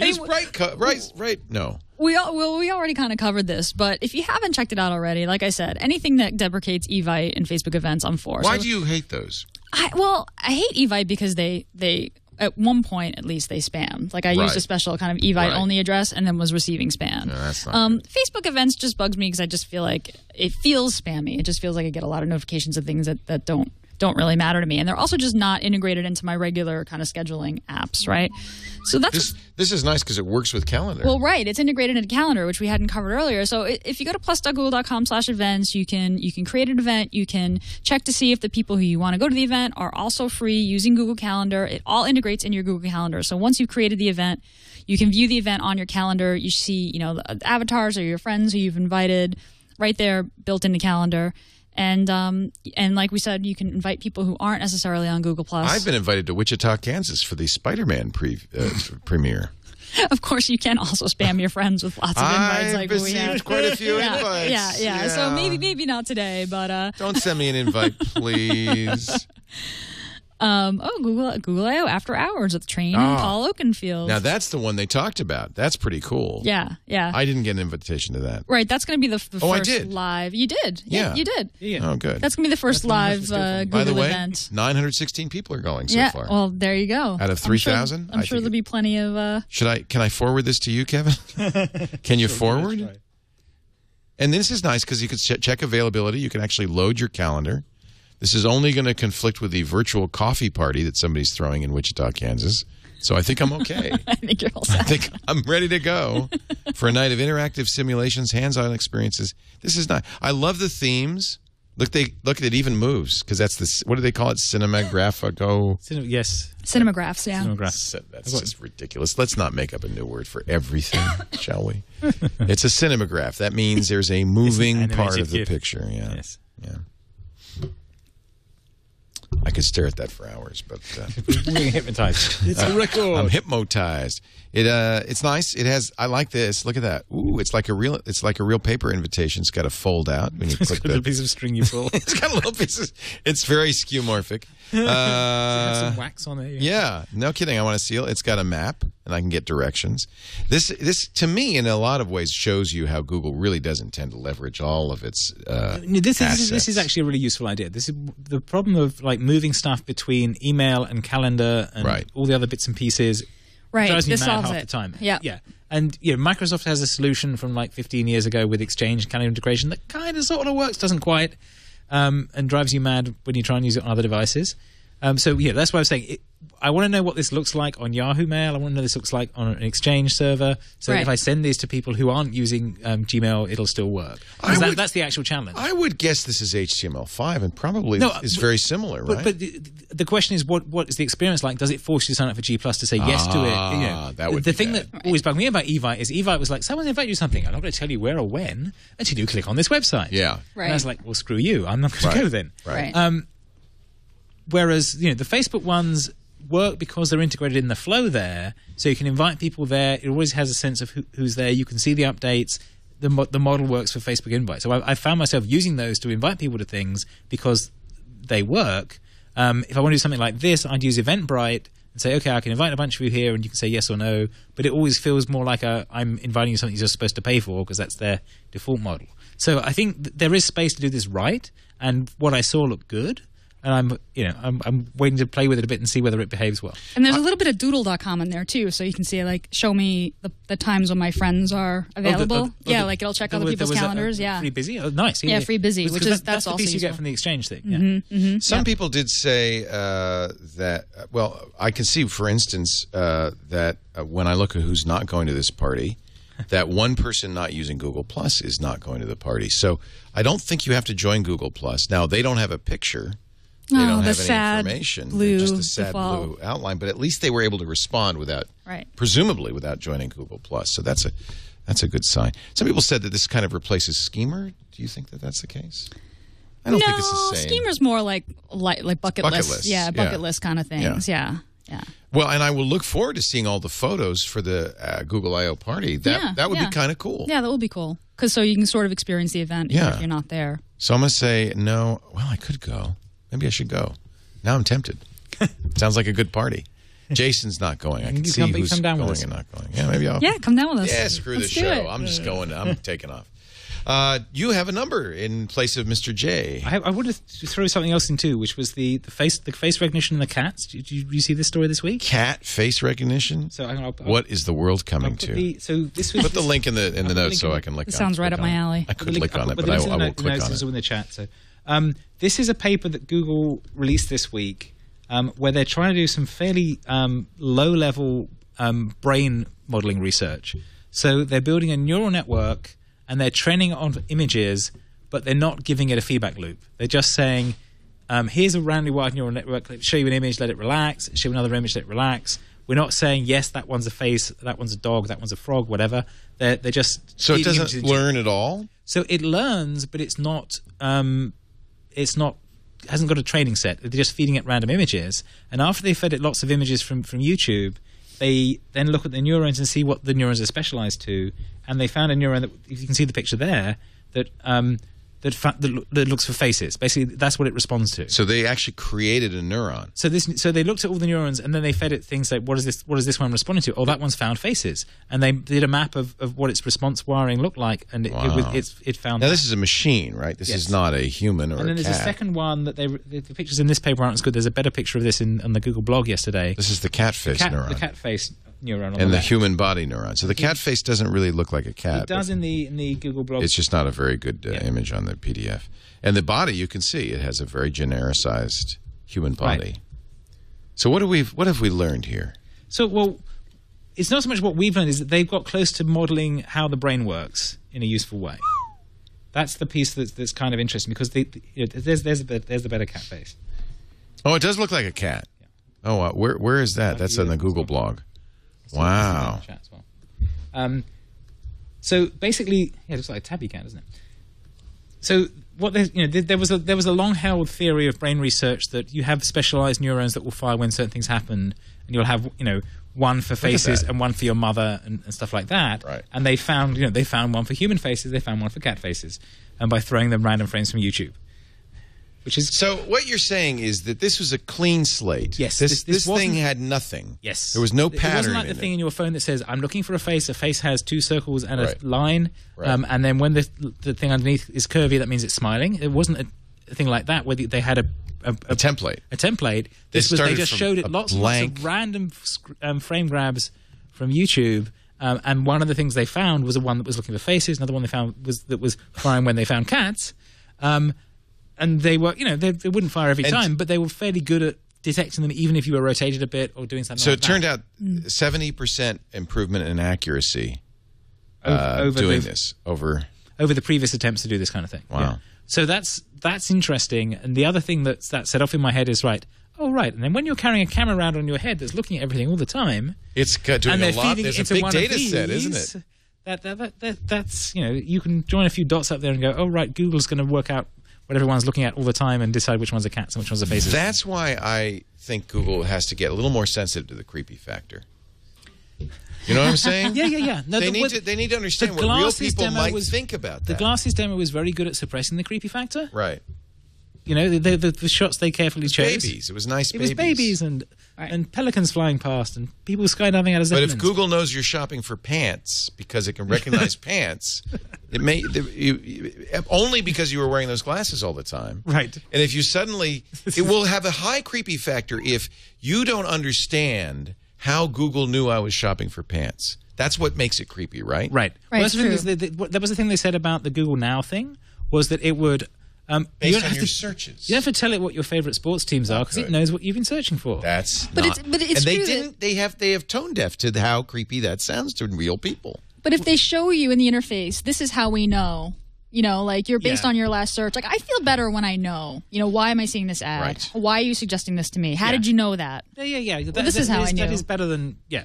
Use right. No. We already kind of covered this, but if you haven't checked it out already, like I said, anything that deprecates eVite and Facebook events, I'm for. Why do you hate those? I hate eVite because they at one point at least they spammed. Like I used a special kind of eVite only address and then was receiving spam. No, that's not good. Facebook events just bugs me because I just feel like it feels spammy. It just feels like I get a lot of notifications of things that don't really matter to me, and they're also just not integrated into my regular kind of scheduling apps, right? So that's this is nice because it works with Calendar. Well, right, it's integrated into Calendar, which we hadn't covered earlier. So if you go to plus.google.com/events, you can create an event. You can check to see if the people who you want to go to the event are also free using Google Calendar. It all integrates in your Google Calendar. So once you've created the event, you can view the event on your calendar. You see, the avatars or your friends who you've invited right there, built into Calendar. And like we said, you can invite people who aren't necessarily on Google+. I've been invited to Wichita, Kansas for the Spider-Man premiere. Of course, you can also spam your friends with lots of invites. I've received quite a few invites. Yeah. So maybe not today, but don't send me an invite, please. Google I/O After Hours with Train and Paul Oakenfield. Now that's the one they talked about. That's pretty cool. Yeah. I didn't get an invitation to that. Right, that's going to be the first I did. live. You did. Yeah, you did. Yeah. Oh, good. That's going to be the first live Google By the way, event. 916 people are going so far. Well, there you go. Out of 3,000? I'm sure there'll be plenty of... Can I forward this to you, Kevin? Can you forward? And this is nice because you can check availability. You can actually load your calendar. This is only going to conflict with the virtual coffee party that somebody's throwing in Wichita, Kansas. So I think I'm okay. I think you're all set. I think I'm ready to go for a night of interactive simulations, hands-on experiences. This is nice. I love the themes. Look, it even moves because that's the what do they call it? Cinemographico. Yes. Cinemagraphs, yeah. That's just ridiculous. Let's not make up a new word for everything, shall we? It's a cinematograph. That means there's a moving part of the picture. Yeah. Yes. Yeah. I could stare at that for hours, but we're getting hypnotized. It's a record. I'm hypnotized. It's nice. It has. I like this. Look at that. Ooh, it's like a real paper invitation. It's got a fold out when you click It's got a little piece of string you pull. It's got a little piece. It's very skeuomorphic. Does it have some wax on it? Yeah, no kidding. I want to seal. It's got a map, and I can get directions. This to me, in a lot of ways, shows you how Google really does intend to leverage all of its assets. This is actually a really useful idea. This is the problem of like moving stuff between email and calendar and all the other bits and pieces. Right, drives me this mad solves half it. the time. Yeah. And Microsoft has a solution from like 15 years ago with Exchange calendar integration that kind of sort of works, doesn't quite, and drives you mad when you try and use it on other devices. So that's why I was saying I want to know what this looks like on Yahoo Mail. I want to know what this looks like on an Exchange server. So if I send these to people who aren't using Gmail, it'll still work. That's the actual challenge. I would guess this is HTML5 and probably is very similar, right? But the question is, what is the experience like? Does it force you to sign up for G Plus to say yes to it? That would the be thing bad. that always bugged me about Evite is Evite was like, someone invite you to something. I'm not going to tell you where or when until you click on this website. Yeah. Right. And I was like, well, screw you. I'm not going to go then. Right. Whereas, the Facebook ones work because they're integrated in the flow there, so you can invite people there. It always has a sense of who's there. You can see the updates. The model works for Facebook Invite. So I found myself using those to invite people to things because they work. If I want to do something like this, I'd use Eventbrite and say, okay, I can invite a bunch of you here and you can say yes or no. But it always feels more like I'm inviting you to something you're supposed to pay for because that's their default model. So I think there is space to do this right, and what I saw looked good. And I'm waiting to play with it a bit and see whether it behaves well. And there's a little bit of doodle.com in there too, so you can see like show me the times when my friends are available. Like it'll check other people's calendars. Free busy. Oh, nice. Yeah, free busy, which is that's the also piece useful. you get from the Exchange thing. Some people did say that. Well, I can see, for instance, that when I look at who's not going to this party, that one person not using Google Plus is not going to the party. So I don't think you have to join Google Plus. Now they don't have a picture. They don't have any information. Just a sad blue outline. But at least they were able to respond presumably without joining Google Plus. So that's a good sign. Some people said that this kind of replaces Schemer. Do you think that that's the case? I don't think it's the same. Schemer's more like bucket list. Yeah, bucket list kind of things. Yeah. Well, and I will look forward to seeing all the photos for the Google I/O party. That would be kind of cool. Yeah, that would be cool. Because so you can sort of experience the event even if you're not there. So I'm going to say no. Well, I could go. Maybe I should go. Now I'm tempted. Sounds like a good party. Jason's not going. I can see who's going and not going. Yeah, maybe I'll. Yeah, come down with us. Yeah, screw the show. I'm just going. I'm taking off. You have a number in place of Mr. J. I wanted to throw something else in too, which was the face recognition in the cats. Did you see this story this week? Cat face recognition. So what is the world coming to? Put the link in the notes so I can click on it. Sounds right up my alley. I could click on it, but I will click on it. In the chat. So this is a paper that Google released this week where they're trying to do some fairly low-level brain modeling research. So they're building a neural network and they're training it on images, but they're not giving it a feedback loop. They're just saying, here's a randomly wired neural network. Let's show you an image, let it relax. Show you another image, let it relax. We're not saying, yes, that one's a face, that one's a dog, that one's a frog, whatever. They're just... So it doesn't learn at all? So it learns, but it's not hasn't got a training set. They're just feeding it random images. And after they fed it lots of images from YouTube, they then look at the neurons and see what the neurons are specialized to. And they found a neuron that, if you can see the picture there, that looks for faces. Basically, that's what it responds to. So they actually created a neuron. So they looked at all the neurons, and then they fed it things like, what is this one responding to? Oh, that one's found faces. And they did a map of what its response wiring looked like, and it found. Now that. This is a machine, right? This is not a human or a cat. And then there's a second one that the pictures in this paper aren't as good. There's a better picture of this on the Google blog yesterday. This is the cat face neuron. The cat face neuron. And the human body neuron. So the cat face doesn't really look like a cat. It does in the Google blog. It's just not a very good image on the PDF. And the body, you can see, it has a very genericized human body. Right. So what have we learned here? So, it's not so much what we've learned, is that they've got close to modeling how the brain works in a useful way. That's the piece that's kind of interesting because there's the better cat face. Oh, it does look like a cat. Yeah. Oh, where is that? That's on the Google blog. Wow. Chat as well. So basically, it looks like a tabby cat, doesn't it? So what there was a long-held theory of brain research that you have specialized neurons that will fire when certain things happen, and you'll have one for faces and one for your mother and stuff like that. Right. And they found one for human faces, they found one for cat faces, and by throwing them random frames from YouTube. So what you're saying is that this was a clean slate. Yes. This thing had nothing. Yes. There was no pattern. It wasn't like the thing in your phone that says, I'm looking for a face. A face has two circles and a line. Right. And then when the thing underneath is curvy, that means it's smiling. It wasn't a thing like that where they had a template. A template. They just showed it lots of random frame grabs from YouTube. And one of the things they found was a one that was looking for faces. Another one they found was firing when they found cats. And they were, they wouldn't fire every time, but they were fairly good at detecting them, even if you were rotated a bit or doing something like that. So it turned out 70% improvement in accuracy over the previous attempts to do this kind of thing. Wow. Yeah. So that's interesting. And the other thing that set off in my head is, right, and then when you're carrying a camera around on your head that's looking at everything all the time, it's doing a lot. There's a big data set, isn't it? That's, you can join a few dots up there and go, oh, right, Google's going to work out what everyone's looking at all the time and decide which ones are cats and which ones are faces. That's why I think Google has to get a little more sensitive to the creepy factor. You know what I'm saying? Yeah. No, they need to understand what real people might think about that. The glasses demo was very good at suppressing the creepy factor. Right. The shots they carefully chose. Babies. It was nice babies. It was babies and pelicans flying past and people skydiving out of Zeppelins. But if Google knows you're shopping for pants because it can recognize pants, it may only because you were wearing those glasses all the time. Right. And if you suddenly, it will have a high creepy factor if you don't understand how Google knew I was shopping for pants. That's what makes it creepy, right? Right. Well, that's that was the thing they said about the Google Now thing, was that it would... based on your searches. You don't have to tell it what your favorite sports teams are because it knows what you've been searching for. It's and they have tone deaf to how creepy that sounds to real people. But if they show you in the interface, this is how we know. Like you're based on your last search. Like I feel better when I know. Why am I seeing this ad? Right. Why are you suggesting this to me? How did you know that? Yeah. This is how I knew. That is better than Yeah.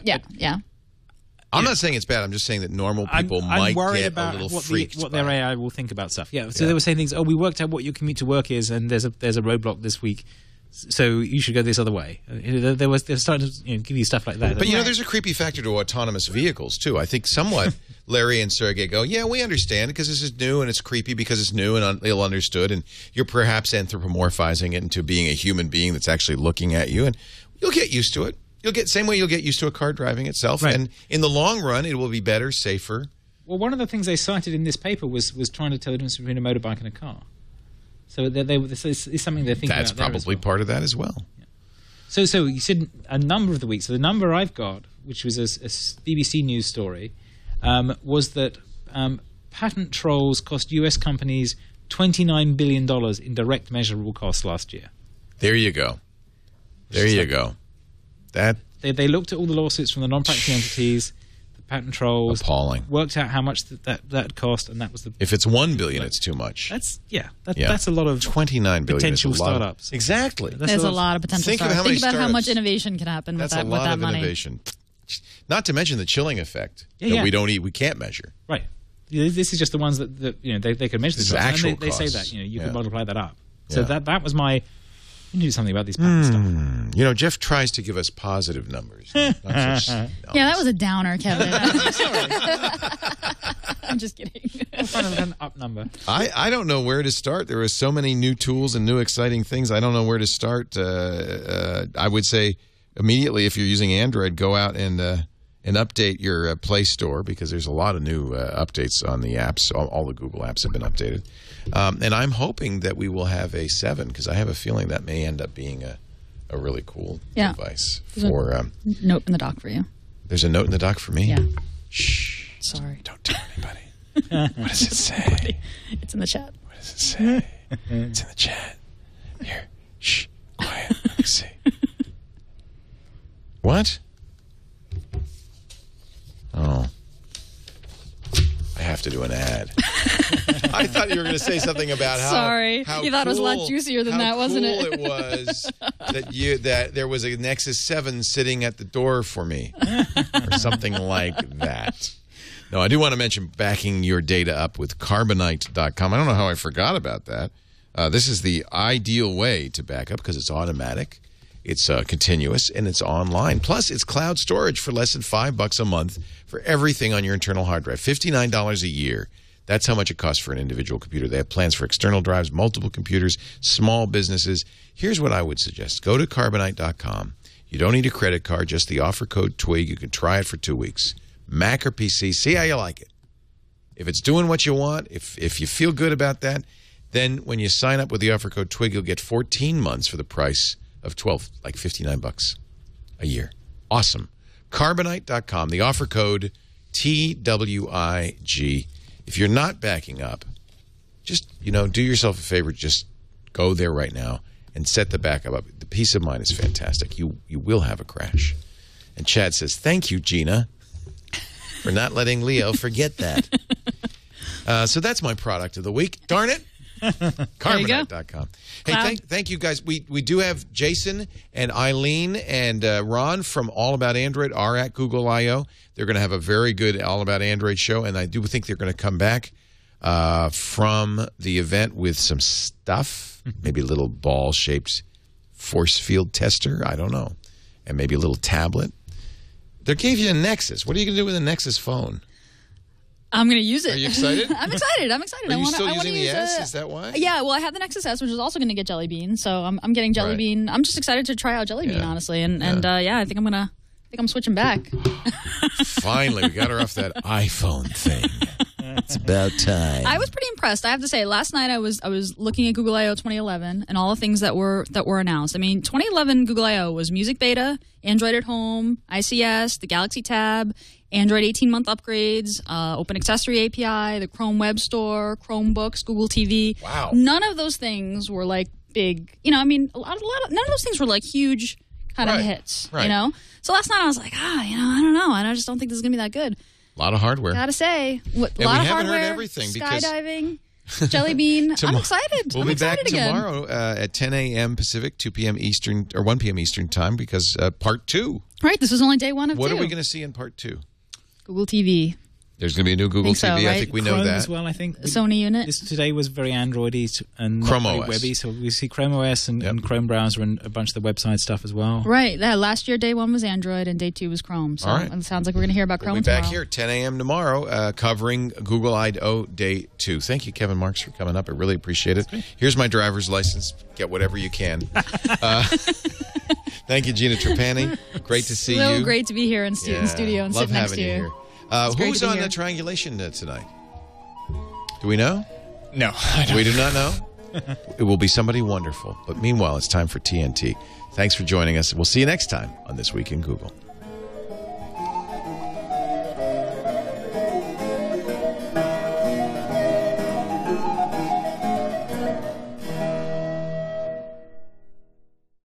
I'm not saying it's bad. I'm just saying that normal people might get about a little what freaked what their AI will think about stuff. Yeah. So they were saying things. Oh, we worked out what your commute to work is, and there's a roadblock this week, so you should go this other way. They're starting to give you stuff like that. But there's a creepy factor to autonomous vehicles too. I think somewhat Larry and Sergey go, yeah, we understand it because this is new and it's creepy because it's new and ill understood, and you're perhaps anthropomorphizing it into being a human being that's actually looking at you, and you'll get used to it. You'll get used to a car driving itself, right. And in the long run, it will be better, safer. Well, one of the things they cited in this paper was trying to tell the difference between a motorbike and a car. So this is something they're thinking about. That's probably part of that as well. Yeah. So you said a number of the weeks. So the number I've got, which was a BBC News story, was that patent trolls cost U.S. companies $29 billion in direct measurable costs last year. There you go. There you go. That they looked at all the lawsuits from the non-practicing entities, the patent trolls, appalling. Worked out how much that cost, and that was the. If it's $1 billion, it's too much. That's a lot of $29 billion potential startups. Exactly. There's a lot of potential startups. Think about how much innovation can happen with that money. That's a lot of innovation. Not to mention the chilling effect that we can't measure. Right. This is just the ones that they can measure. This is actual and they say that you can multiply that up. So that was my. You need to do something about these patent stuff. Jeff tries to give us positive numbers. Yeah, that was a downer, Kevin. I'm just kidding. Kind of an up number. I don't know where to start. There are so many new tools and new exciting things. I don't know where to start. I would say immediately, if you're using Android, go out and update your Play Store, because there's a lot of new updates on the apps. All the Google apps have been updated. And I'm hoping that we will have a 7, because I have a feeling that may end up being a really cool device. There's a note in the dock for you. There's a note in the dock for me? Yeah. Shh. Sorry. Don't tell anybody. What does it say? It's in the chat. What does it say? It's in the chat. Here. Shh. Quiet. Let me see. What? Oh. I have to do an ad. I thought you were going to say something about how. Sorry, how you thought it was a lot cool- juicier than how that, wasn't cool it? It was that there was a Nexus 7 sitting at the door for me, or something like that. No, I do want to mention backing your data up with Carbonite.com. I don't know how I forgot about that. This is the ideal way to back up because it's automatic, it's continuous, and it's online. Plus, it's cloud storage for less than $5 a month for everything on your internal hard drive. $59 a year. That's how much it costs for an individual computer. They have plans for external drives, multiple computers, small businesses. Here's what I would suggest. Go to Carbonite.com. You don't need a credit card, just the offer code TWIG. You can try it for 2 weeks. Mac or PC, see how you like it. If it's doing what you want, if you feel good about that, then when you sign up with the offer code TWIG, you'll get 14 months for the price of 12, like $59 a year. Awesome. Carbonite.com, the offer code TWIG. If you're not backing up, just, do yourself a favor. Just go there right now and set the backup up. The peace of mind is fantastic. You will have a crash. And Chad says, thank you, Gina, for not letting Leo forget that. So that's my product of the week. Darn it. Carbonite.com. Hey, thank you guys. We do have Jason and Eileen and Ron from All About Android are at Google I.O. They're going to have a very good All About Android show, and I do think they're going to come back from the event with some stuff, maybe a little ball-shaped force field tester, I don't know, and maybe a little tablet. They gave you a Nexus. What are you going to do with a Nexus phone? I'm going to use it. Are you excited? I'm excited. Are you still using the S? Is that why? Yeah, well, I have the Nexus S, which is also going to get Jelly Bean. So I'm getting Jelly Bean. I'm just excited to try out Jelly Bean, honestly. And I think I'm switching back. Finally, we got her off that iPhone thing. It's about time. I was pretty impressed. I have to say, last night I was looking at Google I/O 2011 and all the things that were announced. I mean, 2011 Google I/O was Music Beta, Android at Home, ICS, the Galaxy Tab, Android 18-month upgrades, Open Accessory API, the Chrome Web Store, Chromebooks, Google TV. Wow. None of those things were like big. I mean, none of those things were like huge kind of hits. Right. So last night I was like, I don't know. I just don't think this is gonna be that good. A lot of hardware. Gotta say, a lot of haven't hardware. heard everything because skydiving, Jelly Bean. I'm excited. We'll I'm be excited back again. tomorrow at 10 a.m. Pacific, 2 p.m. Eastern, or 1 p.m. Eastern time because part 2. Right, this was only day 1 of 2. What are we going to see in part 2? Google TV. There's going to be a new Google so, TV. right? I think we know Chrome that. as well, I think. Sony unit. This today was very Android-y and not Chrome very OS. webby, so we see Chrome OS and Chrome browser and a bunch of the website stuff as well. Right. Yeah, last year, day 1 was Android and day 2 was Chrome. So All right. it sounds like we're going to hear about Chrome We'll be back tomorrow. here at 10 a.m. tomorrow covering Google I/O Day 2. Thank you, Kevin Marks, for coming up. I really appreciate it. Here's my driver's license. Get whatever you can. Thank you, Gina Trapani. Great to see you. Great to be here in studio and Love sit next having to you you. here. great Who's to be on here. the triangulation tonight? Do we know? No, I don't. We do not know? It will be somebody wonderful. But meanwhile, it's time for TNT. Thanks for joining us. We'll see you next time on This Week in Google.